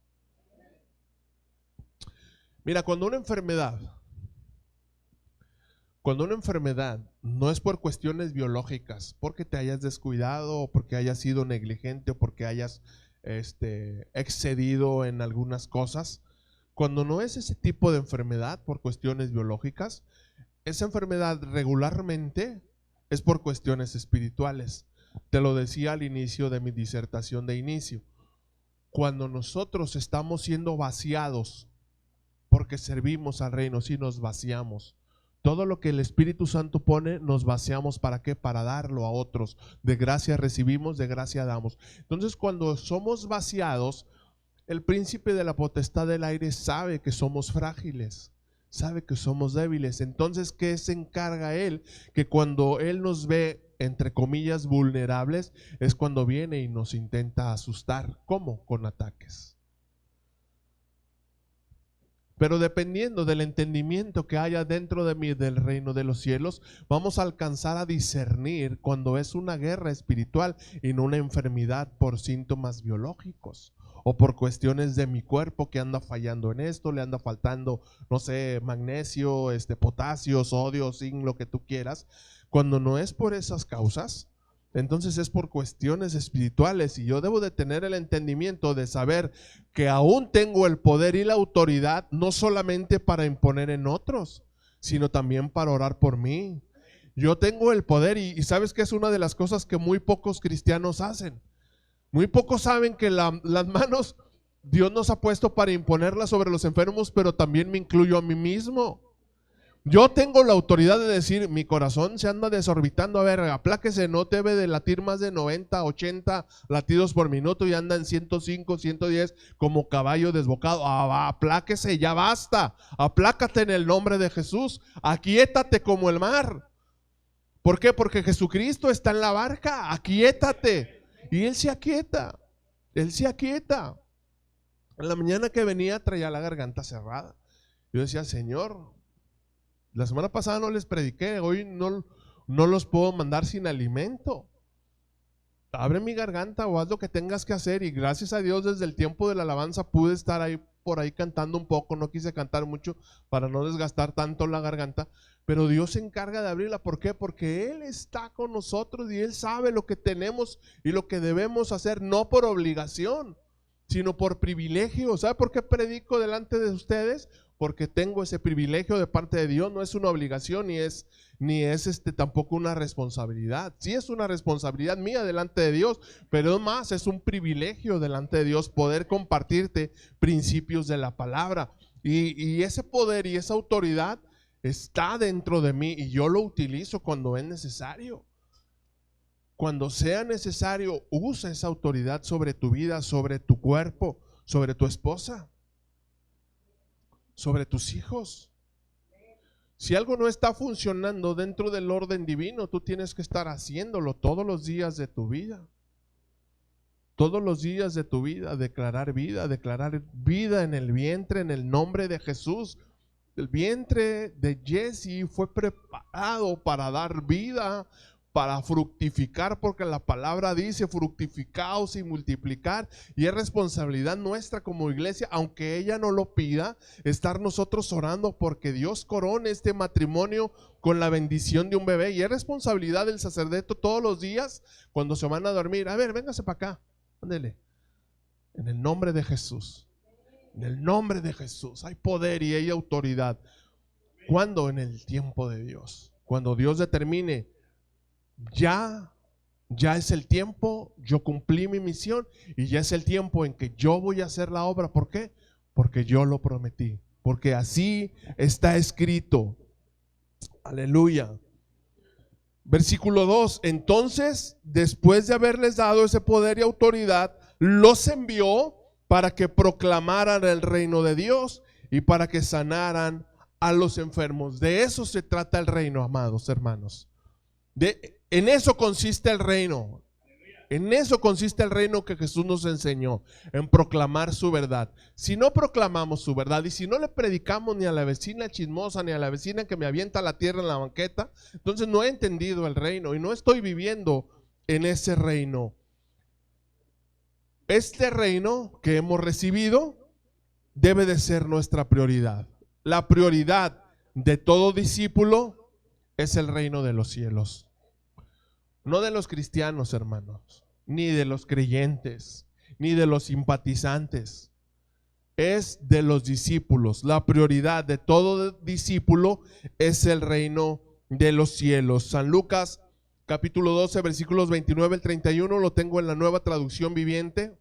Mira, cuando una enfermedad no es por cuestiones biológicas, porque te hayas descuidado o porque hayas sido negligente o porque hayas excedido en algunas cosas, cuando no es ese tipo de enfermedad por cuestiones biológicas, esa enfermedad regularmente es por cuestiones espirituales. Te lo decía al inicio de mi disertación de inicio. Cuando nosotros estamos siendo vaciados porque servimos al reino, si nos vaciamos, todo lo que el Espíritu Santo pone, nos vaciamos. ¿Para qué? Para darlo a otros. De gracia recibimos, de gracia damos. Entonces, cuando somos vaciados, el príncipe de la potestad del aire sabe que somos frágiles, sabe que somos débiles. Entonces, ¿qué se encarga él? Que cuando él nos ve, entre comillas, vulnerables, es cuando viene y nos intenta asustar. ¿Cómo? Con ataques. Pero dependiendo del entendimiento que haya dentro de mí del reino de los cielos, vamos a alcanzar a discernir cuando es una guerra espiritual y no una enfermedad por síntomas biológicos o por cuestiones de mi cuerpo que anda fallando en esto, le anda faltando, no sé, magnesio, potasio, sodio, zinc, lo que tú quieras. Cuando no es por esas causas, entonces es por cuestiones espirituales, y yo debo de tener el entendimiento de saber que aún tengo el poder y la autoridad, no solamente para imponer en otros, sino también para orar por mí. Yo tengo el poder, y sabes que es una de las cosas que muy pocos cristianos hacen. Muy pocos saben que las manos Dios nos ha puesto para imponerlas sobre los enfermos, pero también me incluyo a mí mismo. Yo tengo la autoridad de decir, mi corazón se anda desorbitando, a ver, apláquese, no debe de latir más de 90, 80 latidos por minuto y anda en 105, 110 como caballo desbocado. Apláquese, ya basta, aplácate en el nombre de Jesús, aquíétate como el mar. ¿Por qué? Porque Jesucristo está en la barca, aquíétate. Y Él se aquieta, Él se aquieta. En la mañana que venía traía la garganta cerrada. Yo decía, Señor, la semana pasada no les prediqué, hoy no los puedo mandar sin alimento. Abre mi garganta o haz lo que tengas que hacer. Y gracias a Dios, desde el tiempo de la alabanza pude estar ahí por ahí cantando un poco. No quise cantar mucho para no desgastar tanto la garganta, pero Dios se encarga de abrirla. ¿Por qué? Porque Él está con nosotros y Él sabe lo que tenemos y lo que debemos hacer, no por obligación, sino por privilegio. ¿Sabe por qué predico delante de ustedes? Porque tengo ese privilegio de parte de Dios. No es una obligación ni es tampoco una responsabilidad. Sí es una responsabilidad mía delante de Dios, pero más es un privilegio delante de Dios poder compartirte principios de la palabra. Y ese poder y esa autoridad está dentro de mí y yo lo utilizo cuando es necesario. Cuando sea necesario, usa esa autoridad sobre tu vida, sobre tu cuerpo, sobre tu esposa, sobre tus hijos. Si algo no está funcionando dentro del orden divino, tú tienes que estar haciéndolo todos los días de tu vida. Todos los días de tu vida, declarar vida en el vientre, en el nombre de Jesús. El vientre de Jesse fue preparado para dar vida, para fructificar, porque la palabra dice fructificaos y multiplicar, y es responsabilidad nuestra como iglesia, aunque ella no lo pida, estar nosotros orando porque Dios corone este matrimonio con la bendición de un bebé. Y es responsabilidad del sacerdote todos los días cuando se van a dormir, a ver, véngase para acá, ándele, en el nombre de Jesús. En el nombre de Jesús hay poder y hay autoridad. ¿Cuándo? En el tiempo de Dios. Cuando Dios determine, ya es el tiempo, yo cumplí mi misión y ya es el tiempo en que yo voy a hacer la obra. ¿Por qué? Porque yo lo prometí, porque así está escrito. Aleluya. Versículo 2. Entonces, después de haberles dado ese poder y autoridad, los envió para que proclamaran el reino de Dios y para que sanaran a los enfermos. De eso se trata el reino, amados hermanos. En eso consiste el reino. En eso consiste el reino que Jesús nos enseñó, en proclamar su verdad. Si no proclamamos su verdad y si no le predicamos ni a la vecina chismosa ni a la vecina que me avienta la tierra en la banqueta, entonces no he entendido el reino y no estoy viviendo en ese reino. Este reino que hemos recibido debe de ser nuestra prioridad. La prioridad de todo discípulo es el reino de los cielos. No de los cristianos, hermanos, ni de los creyentes, ni de los simpatizantes. es de los discípulos. La prioridad de todo discípulo es el reino de los cielos. San Lucas capítulo 12 versículos 29 al 31, lo tengo en la Nueva Traducción Viviente.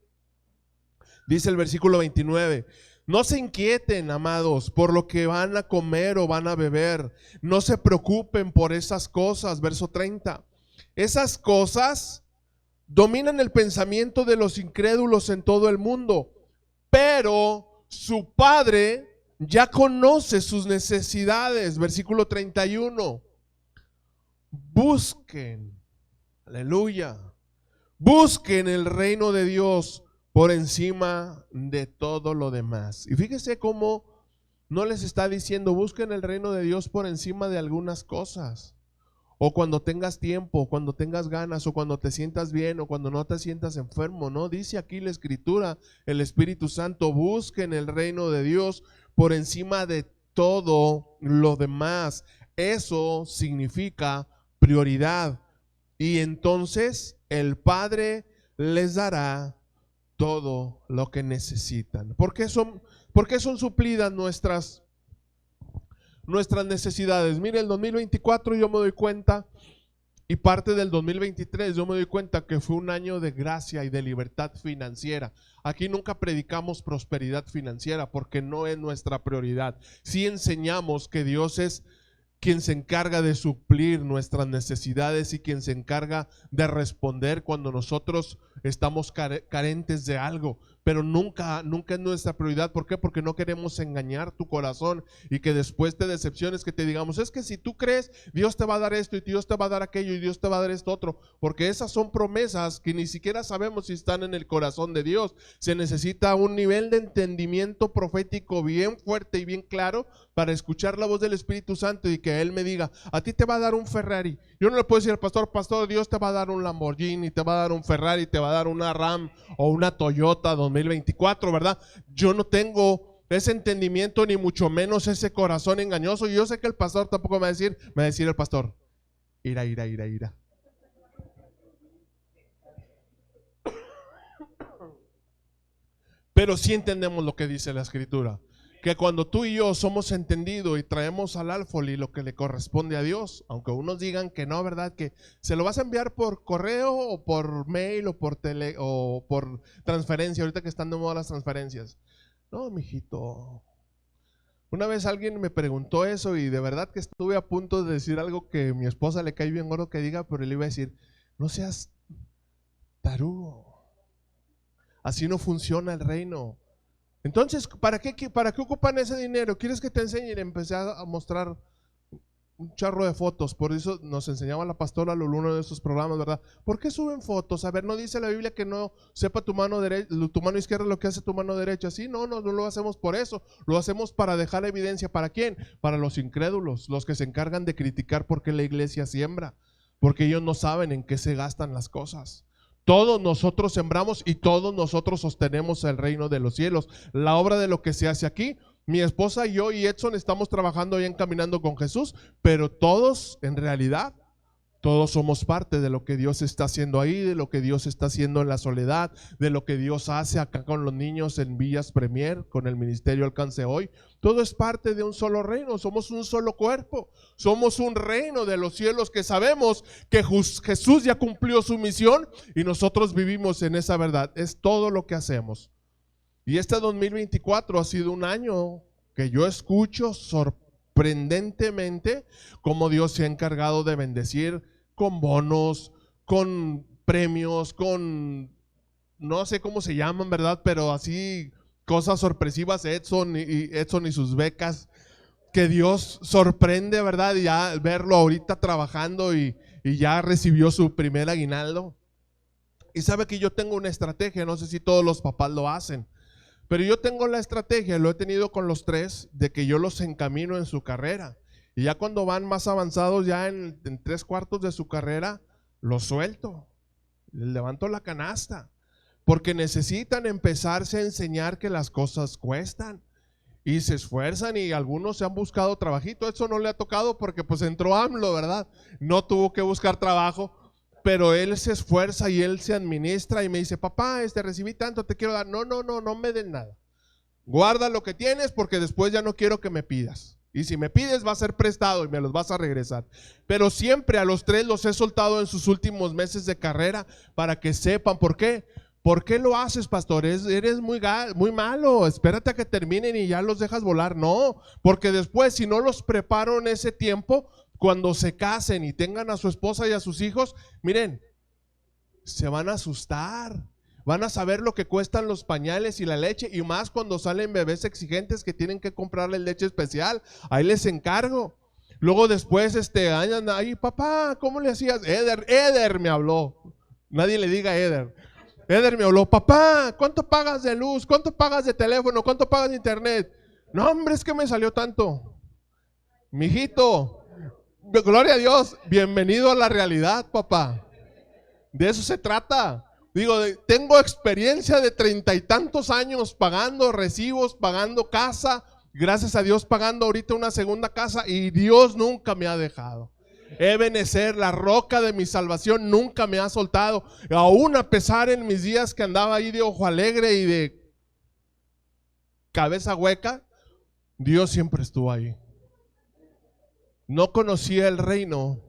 Dice el versículo 29: no se inquieten, amados, por lo que van a comer o van a beber. No se preocupen por esas cosas. Verso 30. Esas cosas dominan el pensamiento de los incrédulos en todo el mundo, pero su Padre ya conoce sus necesidades. Versículo 31. Busquen, aleluya, busquen el reino de Dios por encima de todo lo demás. Y fíjese cómo no les está diciendo busquen el reino de Dios por encima de algunas cosas, o cuando tengas tiempo, cuando tengas ganas, o cuando te sientas bien, o cuando no te sientas enfermo. No, dice aquí la Escritura, el Espíritu Santo: busquen el reino de Dios por encima de todo lo demás. Eso significa prioridad, y entonces el Padre les dará todo lo que necesitan. ¿Por qué son suplidas nuestras necesidades? Mire, el 2024 yo me doy cuenta, y parte del 2023 yo me doy cuenta que fue un año de gracia y de libertad financiera. Aquí nunca predicamos prosperidad financiera porque no es nuestra prioridad. Sí enseñamos que Dios es quien se encarga de suplir nuestras necesidades y quien se encarga de responder cuando nosotros estamos carentes de algo, pero nunca es nuestra prioridad. ¿Por qué? Porque no queremos engañar tu corazón y que después te decepciones, que te digamos: es que si tú crees, Dios te va a dar esto y Dios te va a dar aquello y Dios te va a dar esto otro, porque esas son promesas que ni siquiera sabemos si están en el corazón de Dios. Se necesita un nivel de entendimiento profético bien fuerte y bien claro para escuchar la voz del Espíritu Santo y que Él me diga: a ti te va a dar un Ferrari. Yo no le puedo decir al pastor, Dios te va a dar un Lamborghini, te va a dar un Ferrari, te va a dar una Ram o una Toyota 2024, ¿verdad? Yo no tengo ese entendimiento, ni mucho menos ese corazón engañoso. Y yo sé que el pastor tampoco me va a decir el pastor: ira. Pero sí entendemos lo que dice la Escritura, que cuando tú y yo somos entendidos y traemos al alfolí lo que le corresponde a Dios, aunque unos digan que no, ¿verdad? Que se lo vas a enviar por correo o por mail o por o por transferencia, ahorita que están de moda las transferencias. No, mijito. Una vez alguien me preguntó eso y de verdad que estuve a punto de decir algo que a mi esposa le cae bien gordo que diga, pero le iba a decir: no seas tarugo. Así no funciona el reino. Entonces, ¿para qué ocupan ese dinero? ¿Quieres que te enseñe? Y le empecé a mostrar un charro de fotos. Por eso nos enseñaba la pastora Lulu uno de esos programas, ¿verdad? ¿Por qué suben fotos? A ver, ¿no dice la Biblia que no sepa tu mano izquierda lo que hace tu mano derecha? Sí, no lo hacemos por eso. Lo hacemos para dejar evidencia. ¿Para quién? Para los incrédulos, los que se encargan de criticar por qué la iglesia siembra, porque ellos no saben en qué se gastan las cosas. Todos nosotros sembramos y todos nosotros sostenemos el reino de los cielos. La obra de lo que se hace aquí, mi esposa y yo y Edson estamos trabajando y encaminando con Jesús, pero todos en realidad, todos somos parte de lo que Dios está haciendo ahí, de lo que Dios está haciendo en la soledad, de lo que Dios hace acá con los niños en Villas Premier, con el Ministerio Alcance Hoy. Todo es parte de un solo reino, somos un solo cuerpo, somos un reino de los cielos que sabemos que Jesús ya cumplió su misión y nosotros vivimos en esa verdad. Es todo lo que hacemos. Y este 2024 ha sido un año que yo escucho sorprendentemente cómo Dios se ha encargado de bendecir con bonos, con premios, con no sé cómo se llaman, ¿verdad? Pero así cosas sorpresivas. Edson y sus becas, que Dios sorprende, ¿verdad? Y ya verlo ahorita trabajando y ya recibió su primer aguinaldo. Y sabe que yo tengo una estrategia, no sé si todos los papás lo hacen, pero yo tengo la estrategia, lo he tenido con los tres, de que yo los encamino en su carrera. Y ya cuando van más avanzados, ya en 3/4 de su carrera, los suelto, les levanto la canasta, porque necesitan empezarse a enseñar que las cosas cuestan. Y se esfuerzan y algunos se han buscado trabajito. Eso no le ha tocado porque pues entró AMLO, ¿verdad? No tuvo que buscar trabajo, pero él se esfuerza y él se administra y me dice: papá, recibí tanto, te quiero dar. No me den nada. Guarda lo que tienes porque después ya no quiero que me pidas. Y si me pides va a ser prestado y me los vas a regresar. Pero siempre a los tres los he soltado en sus últimos meses de carrera para que sepan por qué. ¿Por qué lo haces, pastor? Eres muy malo. Espérate a que terminen y ya los dejas volar. No, porque después si no los preparo en ese tiempo, cuando se casen y tengan a su esposa y a sus hijos, miren, se van a asustar. Van a saber lo que cuestan los pañales y la leche, y más cuando salen bebés exigentes que tienen que comprarle leche especial. Ahí les encargo. Luego después andan ahí, papá, ¿cómo le hacías? Eder me habló. Nadie le diga Eder. Eder me habló, papá, ¿cuánto pagas de luz? ¿Cuánto pagas de teléfono? ¿Cuánto pagas de internet? No, hombre, es que me salió tanto. Mijito, gloria a Dios, bienvenido a la realidad, papá. De eso se trata. Digo, tengo experiencia de 30 y tantos años pagando recibos, pagando casa, gracias a Dios pagando ahorita una segunda casa, y Dios nunca me ha dejado. Ebenezer, la roca de mi salvación, nunca me ha soltado. Aún a pesar en mis días que andaba ahí de ojo alegre y de cabeza hueca, Dios siempre estuvo ahí. No conocía el reino,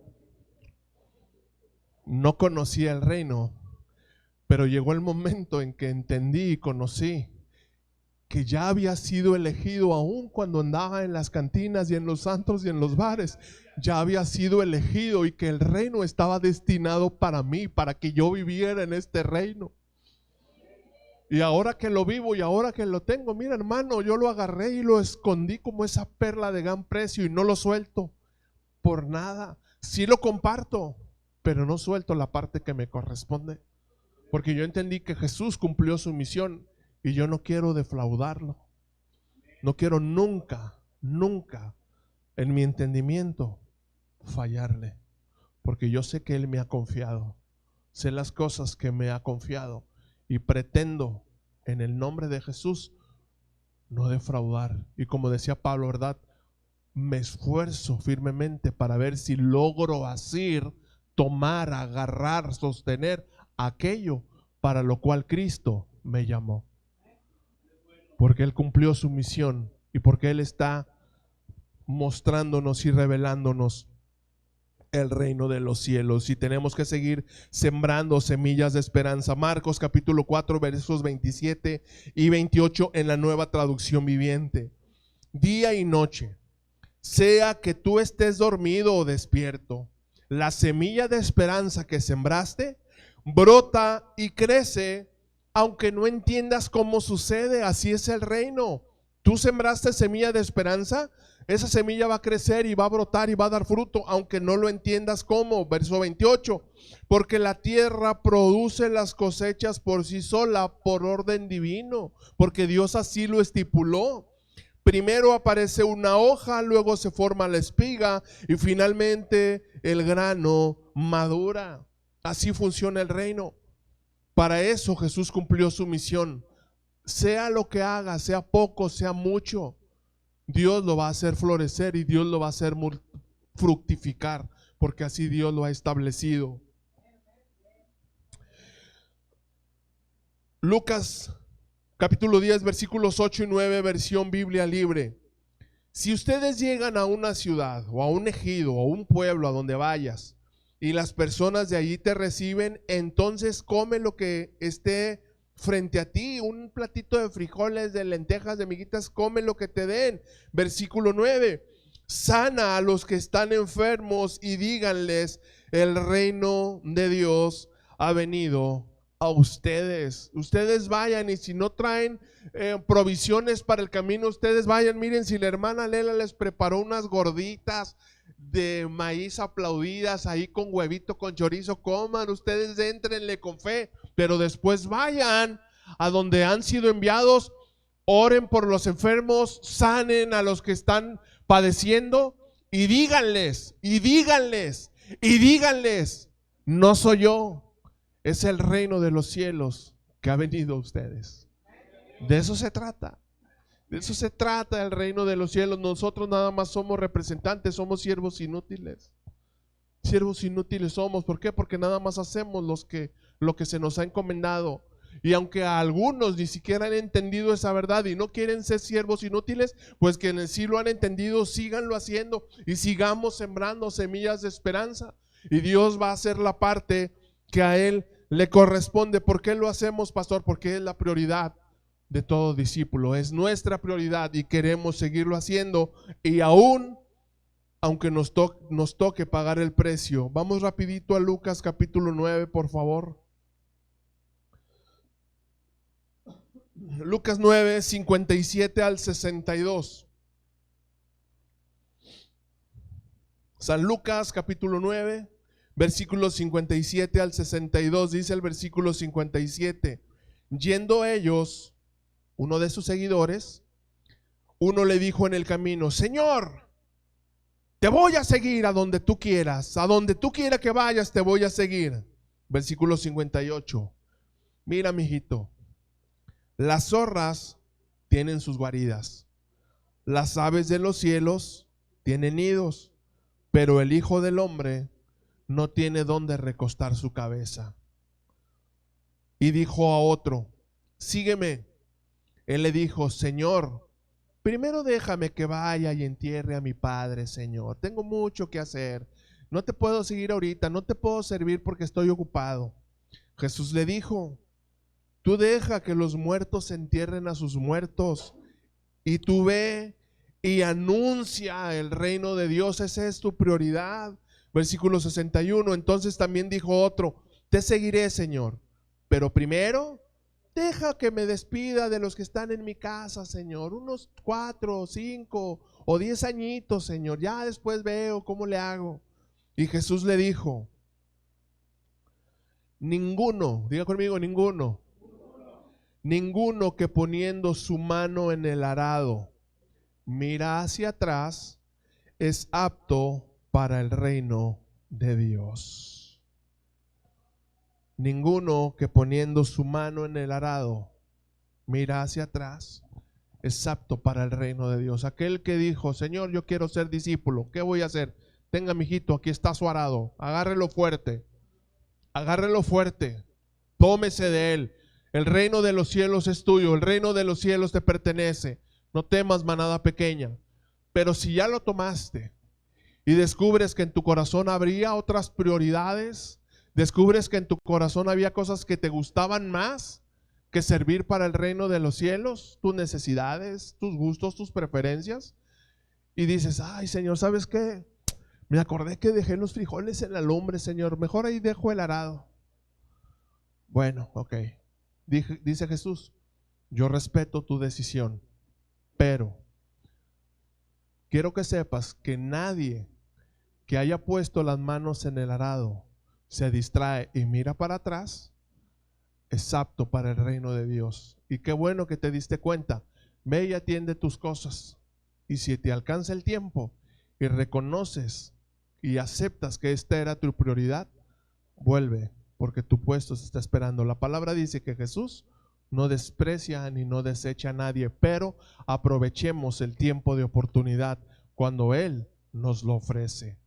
pero llegó el momento en que entendí y conocí que ya había sido elegido, aún cuando andaba en las cantinas y en los antros y en los bares. Ya había sido elegido y que el reino estaba destinado para mí, para que yo viviera en este reino. Y ahora que lo vivo y ahora que lo tengo, mira, hermano, yo lo agarré y lo escondí como esa perla de gran precio y no lo suelto por nada. Sí lo comparto, pero no suelto la parte que me corresponde, porque yo entendí que Jesús cumplió su misión y yo no quiero defraudarlo. No quiero nunca en mi entendimiento fallarle, porque yo sé que Él me ha confiado, sé las cosas que me ha confiado, y pretendo en el nombre de Jesús no defraudar. Y como decía Pablo, ¿verdad? Me esfuerzo firmemente para ver si logro asir, tomar, agarrar, sostener aquello para lo cual Cristo me llamó, porque Él cumplió su misión y porque Él está mostrándonos y revelándonos el reino de los cielos, y tenemos que seguir sembrando semillas de esperanza. Marcos capítulo 4 versos 27 y 28 en la Nueva Traducción Viviente. Día y noche, sea que tú estés dormido o despierto, la semilla de esperanza que sembraste brota y crece, aunque no entiendas cómo sucede. Así es el reino. Tú sembraste semilla de esperanza, esa semilla va a crecer y va a brotar y va a dar fruto, aunque no lo entiendas cómo. Verso 28, porque la tierra produce las cosechas por sí sola, por orden divino, porque Dios así lo estipuló. Primero aparece una hoja, luego se forma la espiga y finalmente el grano madura. Así funciona el reino. Para eso Jesús cumplió su misión. Sea lo que haga, sea poco, sea mucho, Dios lo va a hacer florecer y Dios lo va a hacer fructificar, porque así Dios lo ha establecido. Lucas capítulo 10 versículos 8 y 9, versión Biblia libre. Si ustedes llegan a una ciudad o a un ejido o a un pueblo, a donde vayas, y las personas de allí te reciben, entonces come lo que esté frente a ti, un platito de frijoles, de lentejas, de miguitas, come lo que te den. Versículo 9, sana a los que están enfermos y díganles, el reino de Dios ha venido a ustedes. Ustedes vayan, y si no traen provisiones para el camino, ustedes vayan. Miren, si la hermana Lela les preparó unas gorditas de maíz aplaudidas ahí con huevito, con chorizo, coman, ustedes éntrenle con fe, pero después vayan a donde han sido enviados, oren por los enfermos, sanen a los que están padeciendo y díganles, no soy yo, es el reino de los cielos que ha venido a ustedes. De eso se trata. De eso se trata el reino de los cielos. Nosotros nada más somos representantes, somos siervos inútiles. Siervos inútiles somos. ¿Por qué? Porque nada más hacemos lo que se nos ha encomendado. Y aunque a algunos ni siquiera han entendido esa verdad y no quieren ser siervos inútiles, pues quienes sí lo han entendido, síganlo haciendo y sigamos sembrando semillas de esperanza. Y Dios va a hacer la parte que a Él le corresponde. ¿Por qué lo hacemos, pastor? Porque es la prioridad de todo discípulo, es nuestra prioridad y queremos seguirlo haciendo, y aún aunque nos toque pagar el precio. Vamos rapidito a Lucas capítulo 9, por favor. Lucas 9, 57 al 62. San Lucas capítulo 9, versículos 57 al 62. Dice el versículo 57: yendo ellos, uno de sus seguidores, uno le dijo en el camino: Señor, te voy a seguir a donde tú quieras, a donde tú quieras que vayas te voy a seguir. Versículo 58: mira, mijito, las zorras tienen sus guaridas, las aves de los cielos tienen nidos, pero el Hijo del Hombre no tiene dónde recostar su cabeza. Y dijo a otro: sígueme. Él le dijo: Señor, primero déjame que vaya y entierre a mi padre, Señor. Tengo mucho que hacer. No te puedo seguir ahorita, no te puedo servir porque estoy ocupado. Jesús le dijo: tú deja que los muertos entierren a sus muertos, y tú ve y anuncia el reino de Dios. Esa es tu prioridad. Versículo 61: entonces también dijo otro: te seguiré, Señor, pero primero deja que me despida de los que están en mi casa, Señor, unos 4, 5 o 10 añitos, Señor, ya después veo cómo le hago. Y Jesús le dijo: ninguno, diga conmigo, ninguno que poniendo su mano en el arado mira hacia atrás es apto para el reino de Dios. Ninguno que poniendo su mano en el arado mira hacia atrás es apto para el reino de Dios. Aquel que dijo: Señor, yo quiero ser discípulo, ¿qué voy a hacer? Tenga, mijito, aquí está su arado, agárrelo fuerte, tómese de él. El reino de los cielos es tuyo, el reino de los cielos te pertenece. No temas, manada pequeña. Pero si ya lo tomaste y descubres que en tu corazón habría otras prioridades, descubres que en tu corazón había cosas que te gustaban más que servir para el reino de los cielos, tus necesidades, tus gustos, tus preferencias, y dices: ay, Señor, ¿sabes qué? Me acordé que dejé los frijoles en la lumbre, Señor, mejor ahí dejo el arado. Bueno, ok. Dice Jesús: yo respeto tu decisión, pero quiero que sepas que nadie que haya puesto las manos en el arado, se distrae y mira para atrás, es apto para el reino de Dios. Y qué bueno que te diste cuenta. Ve y atiende tus cosas. Y si te alcanza el tiempo y reconoces y aceptas que esta era tu prioridad, vuelve, porque tu puesto se está esperando. La palabra dice que Jesús no desprecia ni no desecha a nadie, pero aprovechemos el tiempo de oportunidad cuando Él nos lo ofrece.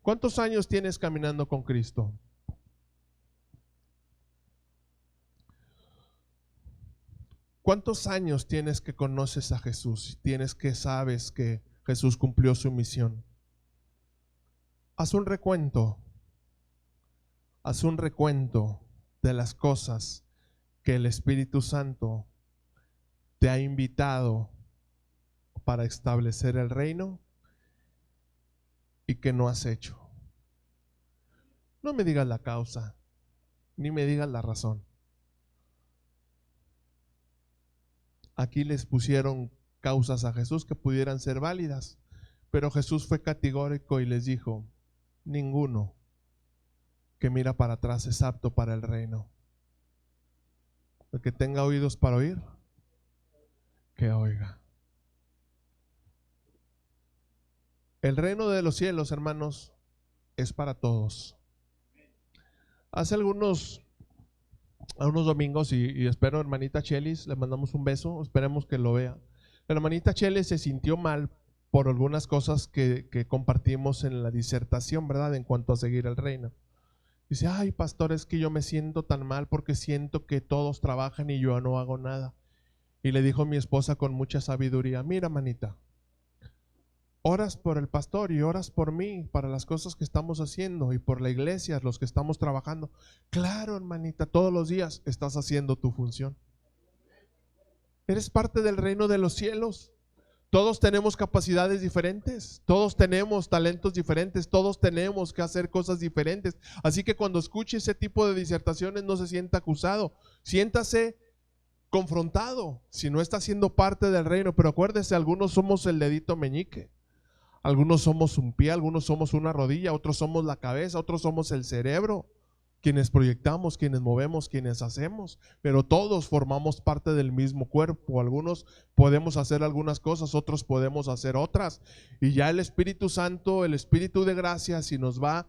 ¿Cuántos años tienes caminando con Cristo? ¿Cuántos años tienes que conoces a Jesús? Tienes que sabes que Jesús cumplió su misión. Haz un recuento de las cosas que el Espíritu Santo te ha invitado para establecer el reino y que no has hecho. No me digas la causa, ni me digas la razón. Aquí les pusieron causas a Jesús que pudieran ser válidas, pero Jesús fue categórico y les dijo: ninguno que mira para atrás es apto para el reino. El que tenga oídos para oír, que oiga. El reino de los cielos, hermanos, es para todos. Hace algunos domingos, y espero, hermanita Chelis, le mandamos un beso, esperemos que lo vea. La hermanita Chelis se sintió mal por algunas cosas que compartimos en la disertación, ¿verdad? En cuanto a seguir el reino. Dice, ay pastor, es que yo me siento tan mal porque siento que todos trabajan y yo no hago nada. Y le dijo mi esposa con mucha sabiduría, mira manita, oras por el pastor y oras por mí para las cosas que estamos haciendo y por la iglesia, los que estamos trabajando. Claro, hermanita, todos los días estás haciendo tu función. Eres parte del reino de los cielos. Todos tenemos capacidades diferentes, todos tenemos talentos diferentes, todos tenemos que hacer cosas diferentes. Así que cuando escuche ese tipo de disertaciones no se sienta acusado, siéntase confrontado si no está siendo parte del reino. Pero acuérdese, algunos somos el dedito meñique, algunos somos un pie, algunos somos una rodilla, otros somos la cabeza, otros somos el cerebro, quienes proyectamos, quienes movemos, quienes hacemos, pero todos formamos parte del mismo cuerpo. Algunos podemos hacer algunas cosas, otros podemos hacer otras, y ya el Espíritu Santo, el Espíritu de gracia, si nos va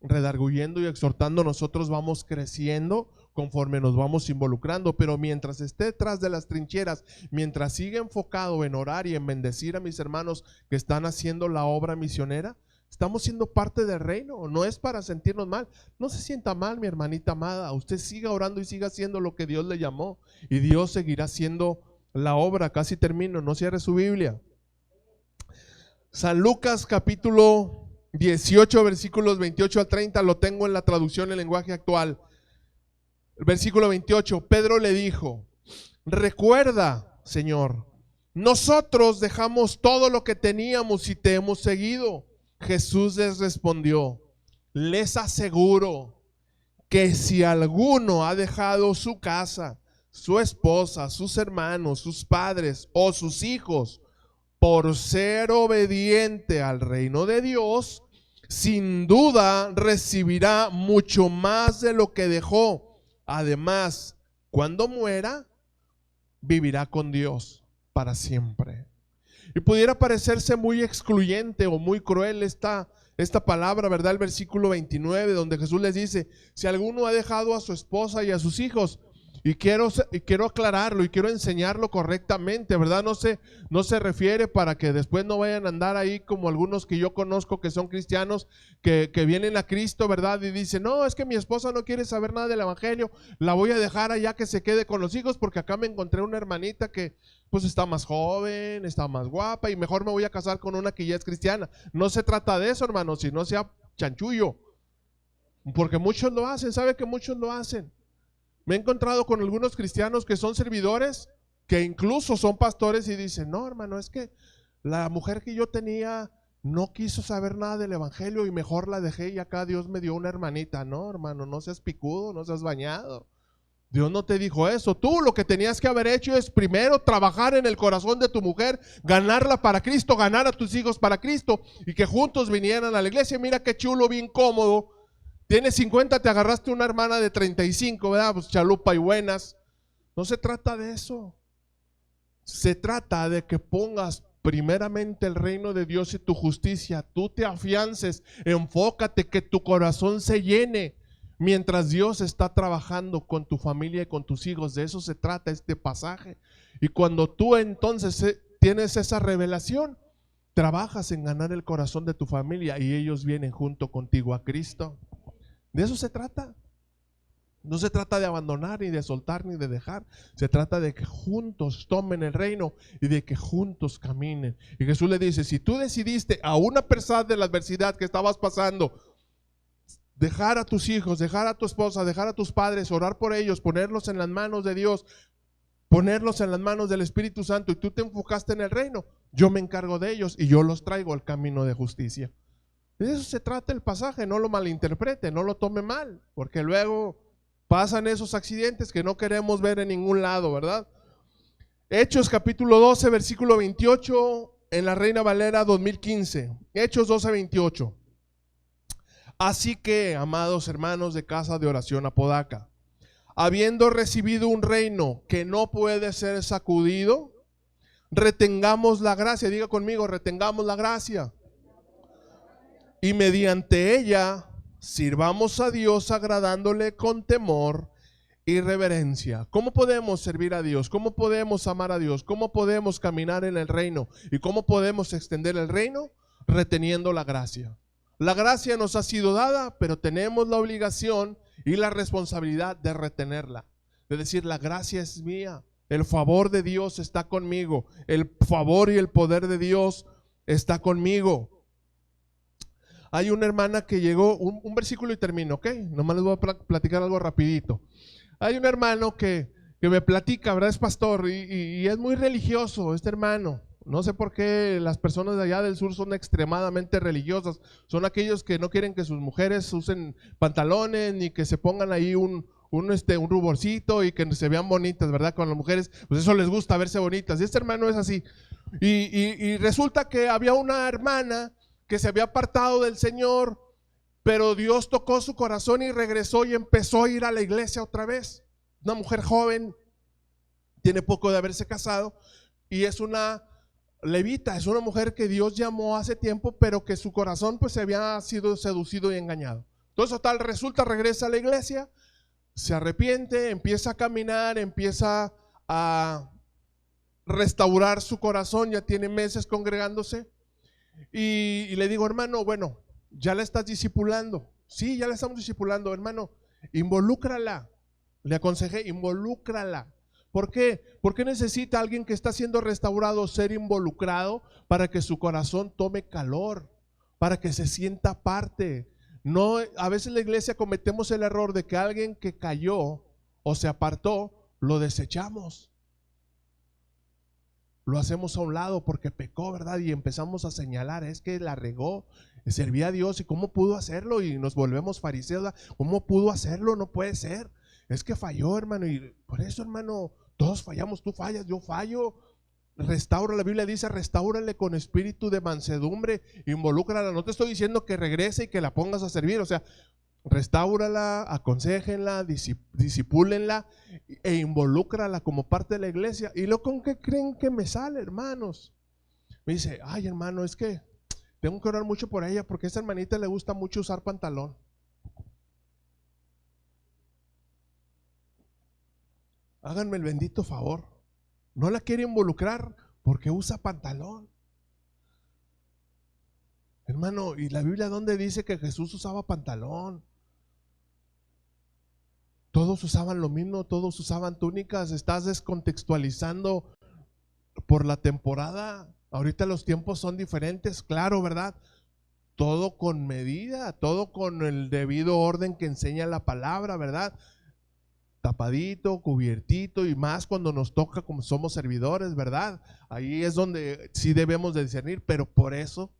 redarguyendo y exhortando, nosotros vamos creciendo conforme nos vamos involucrando. Pero mientras esté detrás de las trincheras, mientras siga enfocado en orar y en bendecir a mis hermanos que están haciendo la obra misionera, estamos siendo parte del reino. No es para sentirnos mal. No se sienta mal, mi hermanita amada. Usted siga orando y siga haciendo lo que Dios le llamó, y Dios seguirá haciendo la obra. Casi termino, no cierre su Biblia. San Lucas capítulo 18, versículos 28 al 30, lo tengo en la traducción en lenguaje actual. El versículo 28, Pedro le dijo, recuerda, Señor, nosotros dejamos todo lo que teníamos y te hemos seguido. Jesús les respondió, les aseguro que si alguno ha dejado su casa, su esposa, sus hermanos, sus padres o sus hijos por ser obediente al reino de Dios, sin duda recibirá mucho más de lo que dejó. Además, cuando muera, vivirá con Dios para siempre. Y pudiera parecerse muy excluyente o muy cruel esta palabra, ¿verdad? El versículo 29, donde Jesús les dice, si alguno ha dejado a su esposa y a sus hijos, y quiero aclararlo y quiero enseñarlo correctamente, ¿verdad? No se refiere para que después no vayan a andar ahí como algunos que yo conozco que son cristianos, que vienen a Cristo, ¿verdad? Y dicen, no, es que mi esposa no quiere saber nada del evangelio, la voy a dejar allá que se quede con los hijos porque acá me encontré una hermanita que pues está más joven, está más guapa y mejor me voy a casar con una que ya es cristiana. No se trata de eso, hermanos, si no sea chanchullo, porque muchos lo hacen, ¿sabe que muchos lo hacen? Me he encontrado con algunos cristianos que son servidores, que incluso son pastores y dicen, no hermano, es que la mujer que yo tenía no quiso saber nada del evangelio y mejor la dejé y acá Dios me dio una hermanita. No hermano, no seas picudo, no seas bañado. Dios no te dijo eso. Tú lo que tenías que haber hecho es primero trabajar en el corazón de tu mujer, ganarla para Cristo, ganar a tus hijos para Cristo y que juntos vinieran a la iglesia. Mira qué chulo, bien cómodo. Tienes 50, te agarraste una hermana de 35, ¿verdad? Pues chalupa y buenas. No se trata de eso. Se trata de que pongas primeramente el reino de Dios y tu justicia. Tú te afiances, enfócate, que tu corazón se llene mientras Dios está trabajando con tu familia y con tus hijos. De eso se trata este pasaje. Y cuando tú entonces tienes esa revelación, trabajas en ganar el corazón de tu familia y ellos vienen junto contigo a Cristo. De eso se trata. No se trata de abandonar, ni de soltar, ni de dejar. Se trata de que juntos tomen el reino y de que juntos caminen. Y Jesús le dice, si tú decidiste, aún a pesar de la adversidad que estabas pasando, dejar a tus hijos, dejar a tu esposa, dejar a tus padres, orar por ellos, ponerlos en las manos de Dios, ponerlos en las manos del Espíritu Santo, y tú te enfocaste en el reino, yo me encargo de ellos y yo los traigo al camino de justicia. De eso se trata el pasaje. No lo malinterprete, no lo tome mal, porque luego pasan esos accidentes que no queremos ver en ningún lado, ¿verdad? Hechos capítulo 12, versículo 28, en la Reina Valera 2015. Hechos 12, 28. Así que, amados hermanos de Casa de Oración Apodaca, habiendo recibido un reino que no puede ser sacudido, retengamos la gracia. Diga conmigo, retengamos la gracia. Y mediante ella sirvamos a Dios agradándole con temor y reverencia. ¿Cómo podemos servir a Dios? ¿Cómo podemos amar a Dios? ¿Cómo podemos caminar en el reino? ¿Y cómo podemos extender el reino? Reteniendo la gracia. La gracia nos ha sido dada, pero tenemos la obligación y la responsabilidad de retenerla. De decir, la gracia es mía, el favor de Dios está conmigo, el favor y el poder de Dios está conmigo. Hay una hermana que llegó, un versículo y termino, ¿ok? Nomás les voy a platicar algo rapidito. Hay un hermano que me platica, ¿verdad? Es pastor y es muy religioso este hermano. No sé por qué las personas de allá del sur son extremadamente religiosas. Son aquellos que no quieren que sus mujeres usen pantalones ni que se pongan ahí un ruborcito y que se vean bonitas, ¿verdad? Con las mujeres, pues eso les gusta verse bonitas. Y este hermano es así. Y resulta que había una hermana que se había apartado del Señor, pero Dios tocó su corazón y regresó y empezó a ir a la iglesia otra vez. Una mujer joven, tiene poco de haberse casado y es una levita, es una mujer que Dios llamó hace tiempo, pero que su corazón pues se había sido seducido y engañado. Entonces tal resulta, regresa a la iglesia, se arrepiente, empieza a caminar, empieza a restaurar su corazón, ya tiene meses congregándose. Y le digo, hermano, bueno, ya la estás discipulando. Sí, ya la estamos discipulando, hermano, involúcrala. Le aconsejé, involúcrala. ¿Por qué? Porque necesita alguien que está siendo restaurado ser involucrado para que su corazón tome calor, para que se sienta parte. No, a veces la iglesia cometemos el error de que alguien que cayó o se apartó, lo desechamos. Lo hacemos a un lado porque pecó, ¿verdad? Y empezamos a señalar, es que la regó, servía a Dios y cómo pudo hacerlo, y nos volvemos fariseos, ¿verdad? ¿Cómo pudo hacerlo? No puede ser, es que falló, hermano, y por eso, hermano, todos fallamos, tú fallas, yo fallo. Restaura, la Biblia dice, restáurale con espíritu de mansedumbre, involúcrala. No te estoy diciendo que regrese y que la pongas a servir, o sea, restáurala, aconséjenla, disipúlenla e involúcrala como parte de la iglesia. ¿Y lo con qué creen que me sale, hermanos? Me dice, ay, hermano, es que tengo que orar mucho por ella porque a esa hermanita le gusta mucho usar pantalón. Háganme el bendito favor, no la quiere involucrar porque usa pantalón. Hermano, ¿y la Biblia dónde dice que Jesús usaba pantalón? Todos usaban lo mismo, todos usaban túnicas. Estás descontextualizando por la temporada. Ahorita los tiempos son diferentes, claro, ¿verdad? Todo con medida, todo con el debido orden que enseña la palabra, ¿verdad? Tapadito, cubiertito, y más cuando nos toca como somos servidores, ¿verdad? Ahí es donde sí debemos de discernir, pero por eso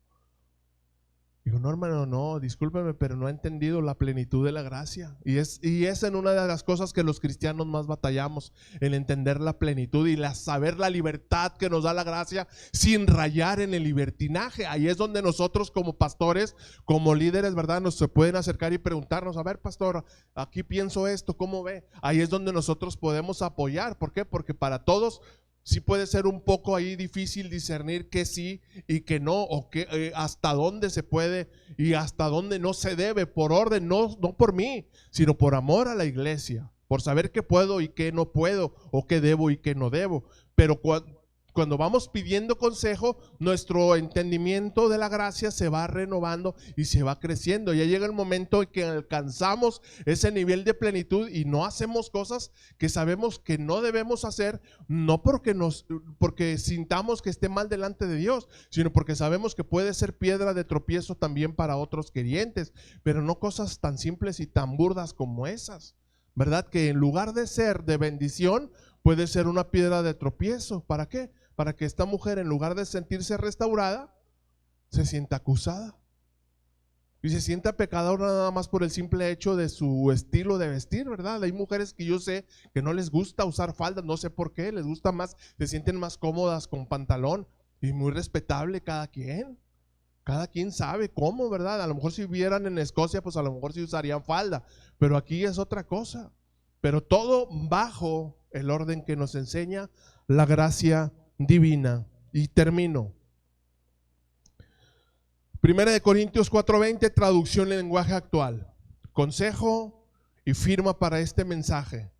digo, no, hermano, no, discúlpeme, pero no ha entendido la plenitud de la gracia. Y es en una de las cosas que los cristianos más batallamos, el entender la plenitud y saber la libertad que nos da la gracia sin rayar en el libertinaje. Ahí es donde nosotros como pastores, como líderes, ¿verdad? Nos se pueden acercar y preguntarnos, a ver, pastor, aquí pienso esto, ¿cómo ve? Ahí es donde nosotros podemos apoyar. ¿Por qué? Porque para todos sí puede ser un poco ahí difícil discernir que sí y que no, o que hasta dónde se puede y hasta dónde no se debe, por orden, no por mí, sino por amor a la iglesia, por saber qué puedo y qué no puedo, o qué debo y qué no debo. Pero cuando vamos pidiendo consejo, nuestro entendimiento de la gracia se va renovando y se va creciendo. Ya llega el momento en que alcanzamos ese nivel de plenitud y no hacemos cosas que sabemos que no debemos hacer, no porque sintamos que esté mal delante de Dios, sino porque sabemos que puede ser piedra de tropiezo también para otros creyentes, pero no cosas tan simples y tan burdas como esas, ¿verdad? Que en lugar de ser de bendición, puede ser una piedra de tropiezo. ¿Para qué? Para que esta mujer, en lugar de sentirse restaurada, se sienta acusada y se sienta pecadora nada más por el simple hecho de su estilo de vestir, ¿verdad? Hay mujeres que yo sé que no les gusta usar faldas, no sé por qué, les gusta más, se sienten más cómodas con pantalón, y muy respetable cada quien sabe cómo, ¿verdad? A lo mejor si vivieran en Escocia, pues a lo mejor sí usarían falda, pero aquí es otra cosa. Pero todo bajo el orden que nos enseña la gracia divina. Y termino. 1 Corintios 4:20, traducción en lenguaje actual. Consejo y firma para este mensaje.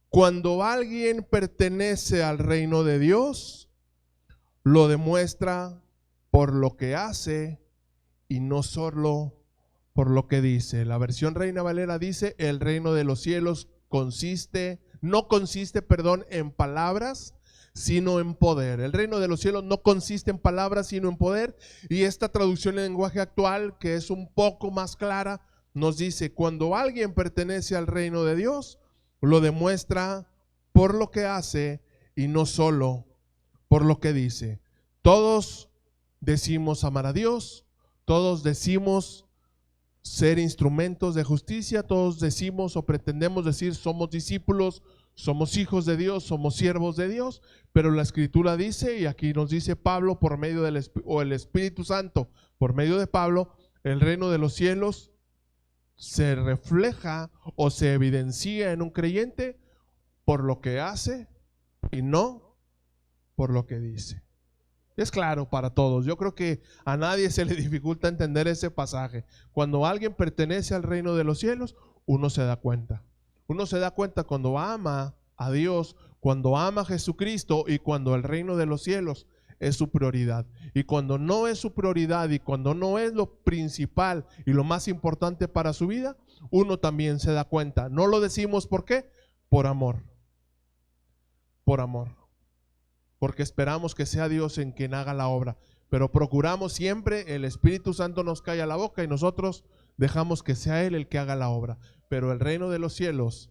Cuando alguien pertenece al reino de Dios, lo demuestra por lo que hace y no solo por lo que dice. La versión Reina Valera dice: el reino de los cielos no consiste en palabras, sino en poder. El reino de los cielos no consiste en palabras, sino en poder. Y esta traducción en lenguaje actual, que es un poco más clara, nos dice: cuando alguien pertenece al reino de Dios, lo demuestra por lo que hace y no solo por lo que dice. Todos decimos amar a Dios, todos decimos ser instrumentos de justicia, todos decimos o pretendemos decir somos discípulos, somos hijos de Dios, somos siervos de Dios, pero la Escritura dice, y aquí nos dice Pablo por medio del el Espíritu Santo, por medio de Pablo, el reino de los cielos se refleja o se evidencia en un creyente por lo que hace y no por lo que dice. Es claro para todos. Yo creo que a nadie se le dificulta entender ese pasaje. Cuando alguien pertenece al reino de los cielos, uno se da cuenta. Uno se da cuenta cuando ama a Dios, cuando ama a Jesucristo y cuando el reino de los cielos es su prioridad. Y cuando no es su prioridad y cuando no es lo principal y lo más importante para su vida, uno también se da cuenta. No lo decimos ¿por qué? Por amor. Por amor. Porque esperamos que sea Dios en quien haga la obra, pero procuramos siempre, el Espíritu Santo nos calla la boca y nosotros dejamos que sea Él el que haga la obra. Pero el reino de los cielos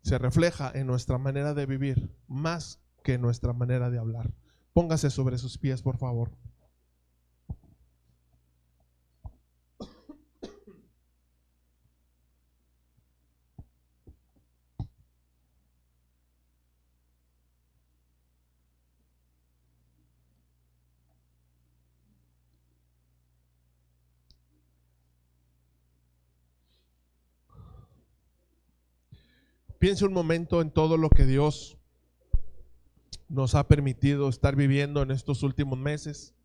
se refleja en nuestra manera de vivir más que en nuestra manera de hablar. Póngase sobre sus pies, por favor. Piense un momento en todo lo que Dios nos ha permitido estar viviendo en estos últimos meses,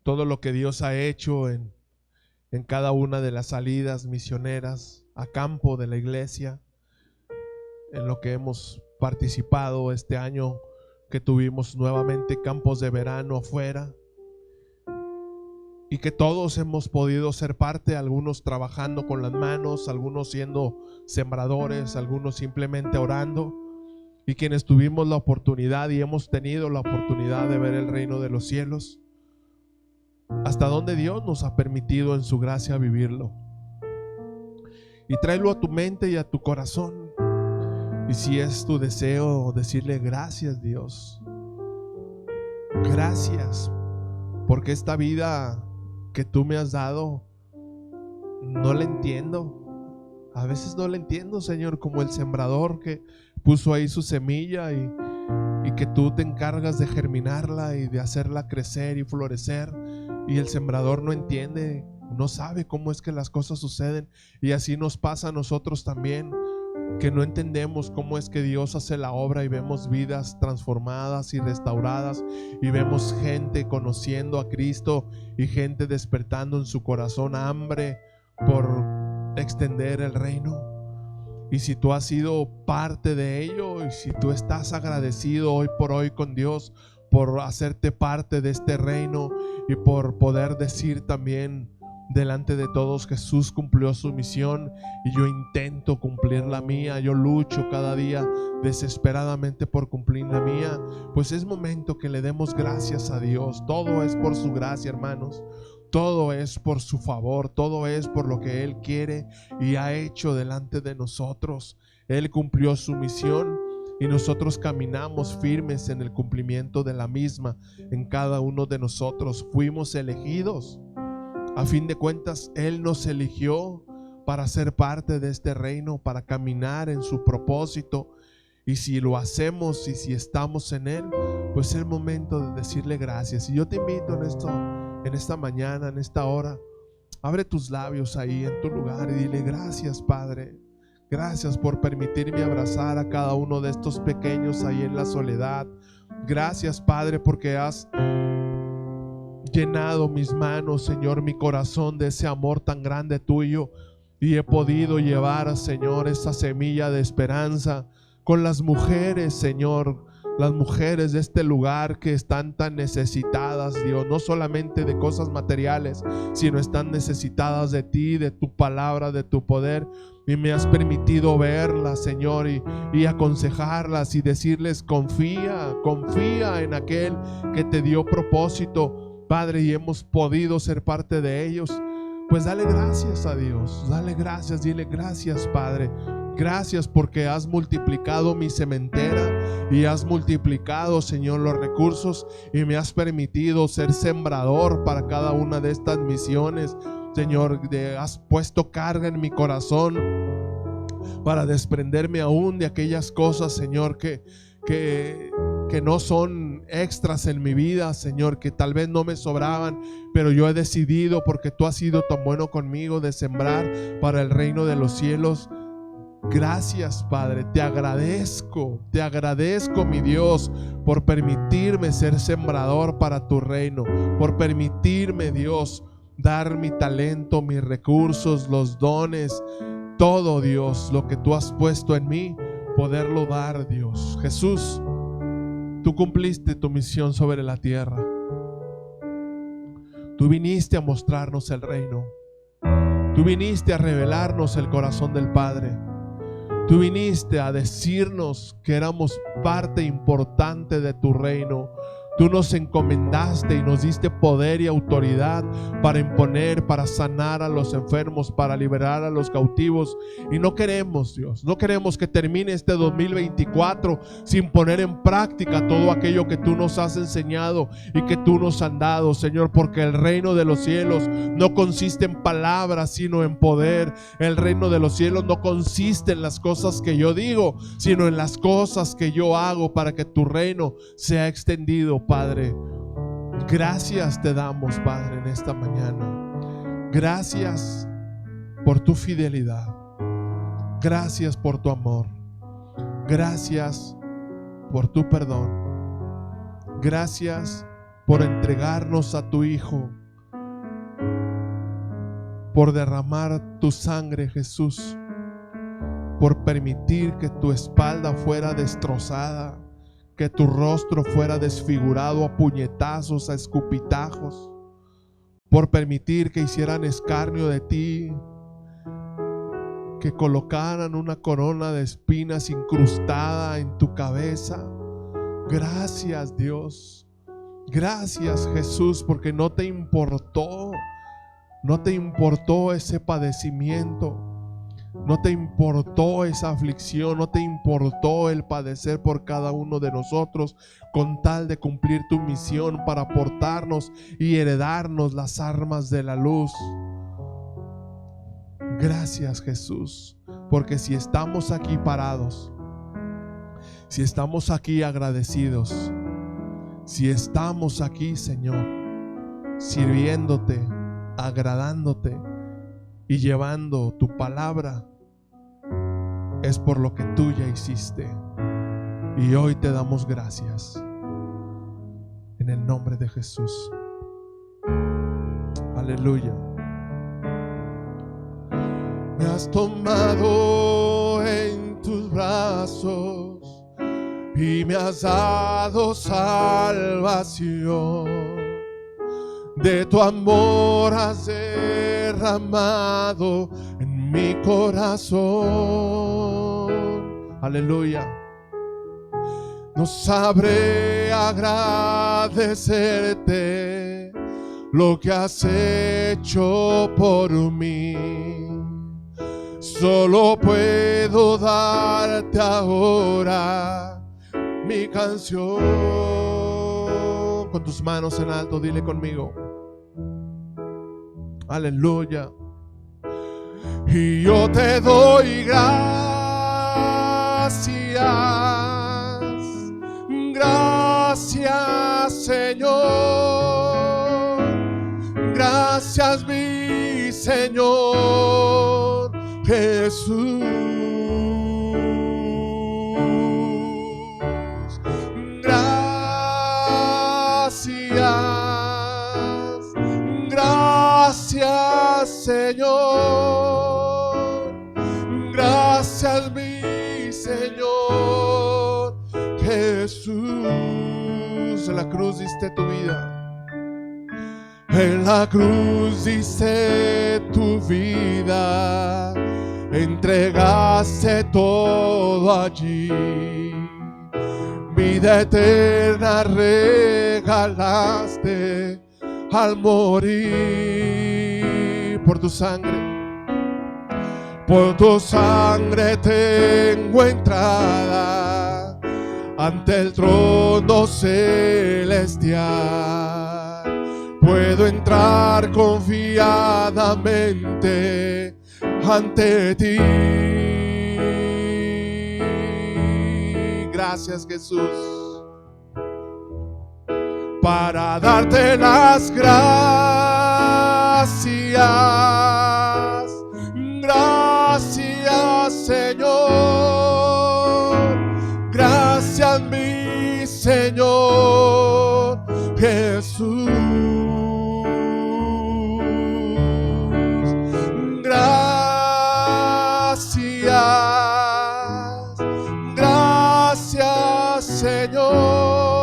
todo lo que Dios ha hecho en cada una de las salidas misioneras a campo de la iglesia, en lo que hemos participado este año, que tuvimos nuevamente campos de verano afuera, y que todos hemos podido ser parte, algunos trabajando con las manos, algunos siendo sembradores, algunos simplemente orando, y quienes tuvimos la oportunidad y hemos tenido la oportunidad de ver el reino de los cielos, hasta donde Dios nos ha permitido en su gracia vivirlo. Y tráelo a tu mente y a tu corazón, y si es tu deseo decirle gracias Dios, gracias, porque esta vida que tú me has dado no la entiendo. A veces no la entiendo, Señor, como el sembrador que puso ahí su semilla y que tú te encargas de germinarla y de hacerla crecer y florecer, y el sembrador no entiende, no sabe cómo es que las cosas suceden. Y así nos pasa a nosotros también, que no entendemos cómo es que Dios hace la obra y vemos vidas transformadas y restauradas, y vemos gente conociendo a Cristo y gente despertando en su corazón hambre por extender el reino. Y si tú has sido parte de ello, y si tú estás agradecido hoy por hoy con Dios por hacerte parte de este reino y por poder decir también delante de todos: Jesús cumplió su misión y yo intento cumplir la mía, yo lucho cada día desesperadamente por cumplir la mía, pues es momento que le demos gracias a Dios. Todo es por su gracia, hermanos, todo es por su favor, todo es por lo que Él quiere y ha hecho delante de nosotros. Él cumplió su misión y nosotros caminamos firmes en el cumplimiento de la misma. En cada uno de nosotros fuimos elegidos. A fin de cuentas, Él nos eligió para ser parte de este reino, para caminar en su propósito. Y si lo hacemos y si estamos en Él, pues es el momento de decirle gracias. Y yo te invito en esta mañana, en esta hora, abre tus labios ahí en tu lugar y dile: gracias, Padre. Gracias por permitirme abrazar a cada uno de estos pequeños ahí en la soledad. Gracias, Padre, porque has llenado mis manos, Señor, mi corazón de ese amor tan grande tuyo, y he podido llevar, Señor, esa semilla de esperanza con las mujeres, Señor, las mujeres de este lugar que están tan necesitadas, Dios, no solamente de cosas materiales, sino están necesitadas de ti, de tu palabra, de tu poder. Y me has permitido verlas, Señor, y aconsejarlas y decirles: confía en aquel que te dio propósito, Padre, y hemos podido ser parte de ellos. Pues dale gracias a Dios, dale gracias, dile: gracias, Padre. Gracias porque has multiplicado mi sementera y has multiplicado, Señor, los recursos, y me has permitido ser sembrador para cada una de estas misiones. Señor, has puesto carga en mi corazón para desprenderme aún de aquellas cosas, Señor, que no son extras en mi vida, Señor, que tal vez no me sobraban, pero yo he decidido, porque tú has sido tan bueno conmigo, de sembrar para el reino de los cielos. Gracias, Padre, te agradezco, mi Dios, por permitirme ser sembrador para tu reino, por permitirme, Dios, dar mi talento, mis recursos, los dones, todo, Dios, lo que tú has puesto en mí, poderlo dar, Dios. Jesús, tú cumpliste tu misión sobre la tierra. Tú viniste a mostrarnos el reino. Tú viniste a revelarnos el corazón del Padre. Tú viniste a decirnos que éramos parte importante de tu reino. Tú nos encomendaste y nos diste poder y autoridad para imponer, para sanar a los enfermos, para liberar a los cautivos. Y no queremos, Dios, no queremos que termine este 2024 sin poner en práctica todo aquello que tú nos has enseñado y que tú nos has dado, Señor, porque el reino de los cielos no consiste en palabras, sino en poder. El reino de los cielos no consiste en las cosas que yo digo, sino en las cosas que yo hago para que tu reino sea extendido, Padre. Gracias te damos, Padre, en esta mañana. Gracias por tu fidelidad. Gracias por tu amor. Gracias por tu perdón. Gracias por entregarnos a tu Hijo, por derramar tu sangre, Jesús, por permitir que tu espalda fuera destrozada, que tu rostro fuera desfigurado a puñetazos, a escupitajos, por permitir que hicieran escarnio de ti, que colocaran una corona de espinas incrustada en tu cabeza. Gracias, Dios. Gracias, Jesús, porque no te importó ese padecimiento. No te importó esa aflicción, no te importó el padecer por cada uno de nosotros, con tal de cumplir tu misión para portarnos y heredarnos las armas de la luz. Gracias, Jesús, porque si estamos aquí parados, si estamos aquí agradecidos, si estamos aquí, Señor, sirviéndote, agradándote y llevando tu palabra, es por lo que tú ya hiciste. Y hoy te damos gracias en el nombre de Jesús. Aleluya. Me has tomado en tus brazos y me has dado salvación. De tu amor has derramado en mi corazón. Aleluya. No sabré agradecerte lo que has hecho por mí. Solo puedo darte ahora mi canción. Con tus manos en alto, dile conmigo. Aleluya. Y yo te doy gracias, gracias, Señor, gracias, mi Señor Jesús. Gracias, Señor. Gracias, mi Señor Jesús. en la cruz diste tu vida. En la cruz diste tu vida, entregaste todo allí. Vida eterna regalaste al morir. Por tu sangre tengo entrada ante el trono celestial. Puedo entrar confiadamente ante ti. Gracias, Jesús, para darte las gracias. Gracias, Señor. Gracias, mi Señor Jesús. Gracias, Señor.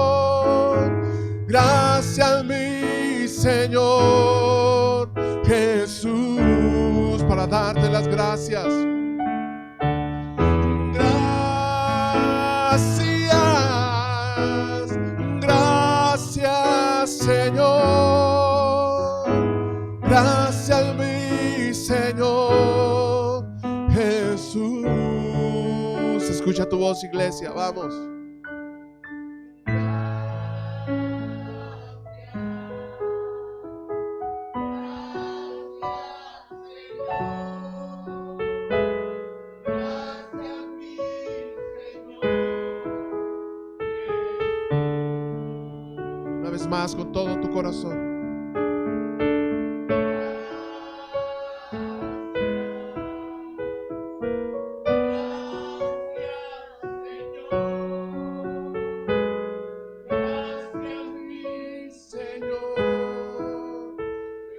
Gracias, mi Señor Jesús, para darte las gracias. Gracias, Señor. Gracias, mi Señor Jesús. Escucha tu voz, iglesia, vamos. Una vez más, con todo tu corazón.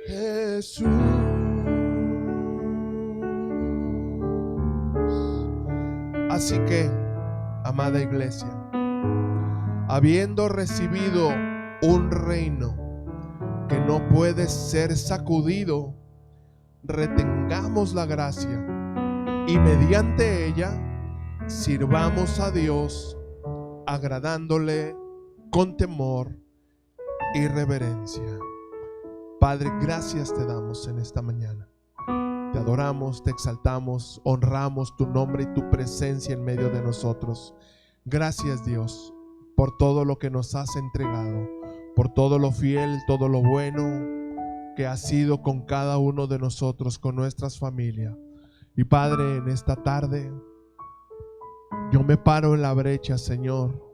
Jesús. Así que, amada iglesia, habiendo recibido un reino que no puede ser sacudido, retengamos la gracia y mediante ella sirvamos a Dios, agradándole con temor y reverencia. Padre, gracias te damos en esta mañana. Te adoramos, te exaltamos, honramos tu nombre y tu presencia en medio de nosotros. Gracias, Dios, por todo lo que nos has entregado, por todo lo fiel, todo lo bueno que has sido con cada uno de nosotros, con nuestras familias. Y Padre, en esta tarde yo me paro en la brecha, Señor,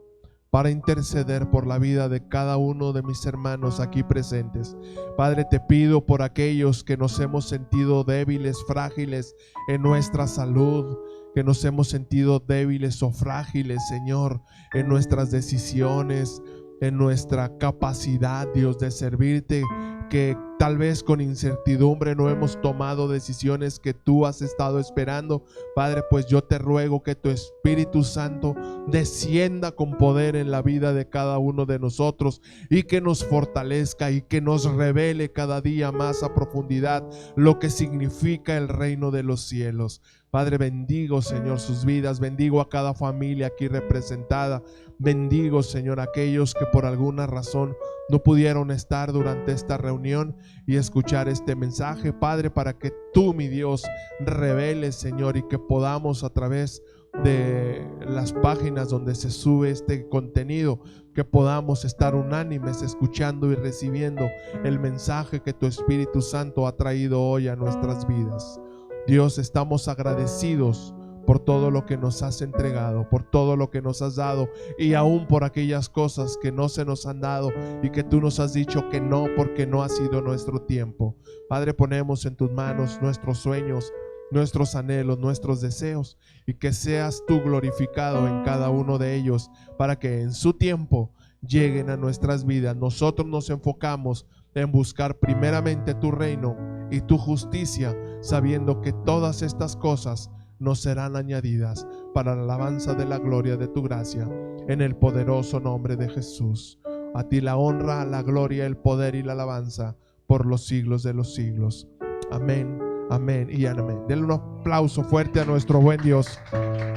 para interceder por la vida de cada uno de mis hermanos aquí presentes. Padre, te pido por aquellos que nos hemos sentido débiles, frágiles en nuestra salud, que nos hemos sentido débiles o frágiles, Señor, en nuestras decisiones, en nuestra capacidad, Dios, de servirte, que tal vez con incertidumbre no hemos tomado decisiones que tú has estado esperando. Padre, pues yo te ruego que tu Espíritu Santo descienda con poder en la vida de cada uno de nosotros y que nos fortalezca y que nos revele cada día más a profundidad lo que significa el reino de los cielos. Padre, bendigo, Señor, sus vidas, bendigo a cada familia aquí representada, bendigo, Señor, a aquellos que por alguna razón no pudieron estar durante esta reunión y escuchar este mensaje, Padre, para que tú, mi Dios, reveles, Señor, y que podamos a través de las páginas donde se sube este contenido, que podamos estar unánimes escuchando y recibiendo el mensaje que tu Espíritu Santo ha traído hoy a nuestras vidas. Dios, estamos agradecidos por todo lo que nos has entregado, por todo lo que nos has dado y aún por aquellas cosas que no se nos han dado y que tú nos has dicho que no, porque no ha sido nuestro tiempo. Padre, ponemos en tus manos nuestros sueños, nuestros anhelos, nuestros deseos, y que seas tú glorificado en cada uno de ellos para que en su tiempo lleguen a nuestras vidas. Nosotros nos enfocamos en buscar primeramente tu reino y tu justicia, sabiendo que todas estas cosas nos serán añadidas para la alabanza de la gloria de tu gracia. en el poderoso nombre de Jesús. A ti la honra, la gloria, el poder y la alabanza por los siglos de los siglos. Amén, amén y amén. Denle un aplauso fuerte a nuestro buen Dios.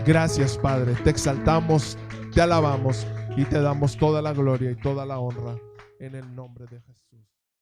Gracias, Padre. Te exaltamos, te alabamos y te damos toda la gloria y toda la honra en el nombre de Jesús.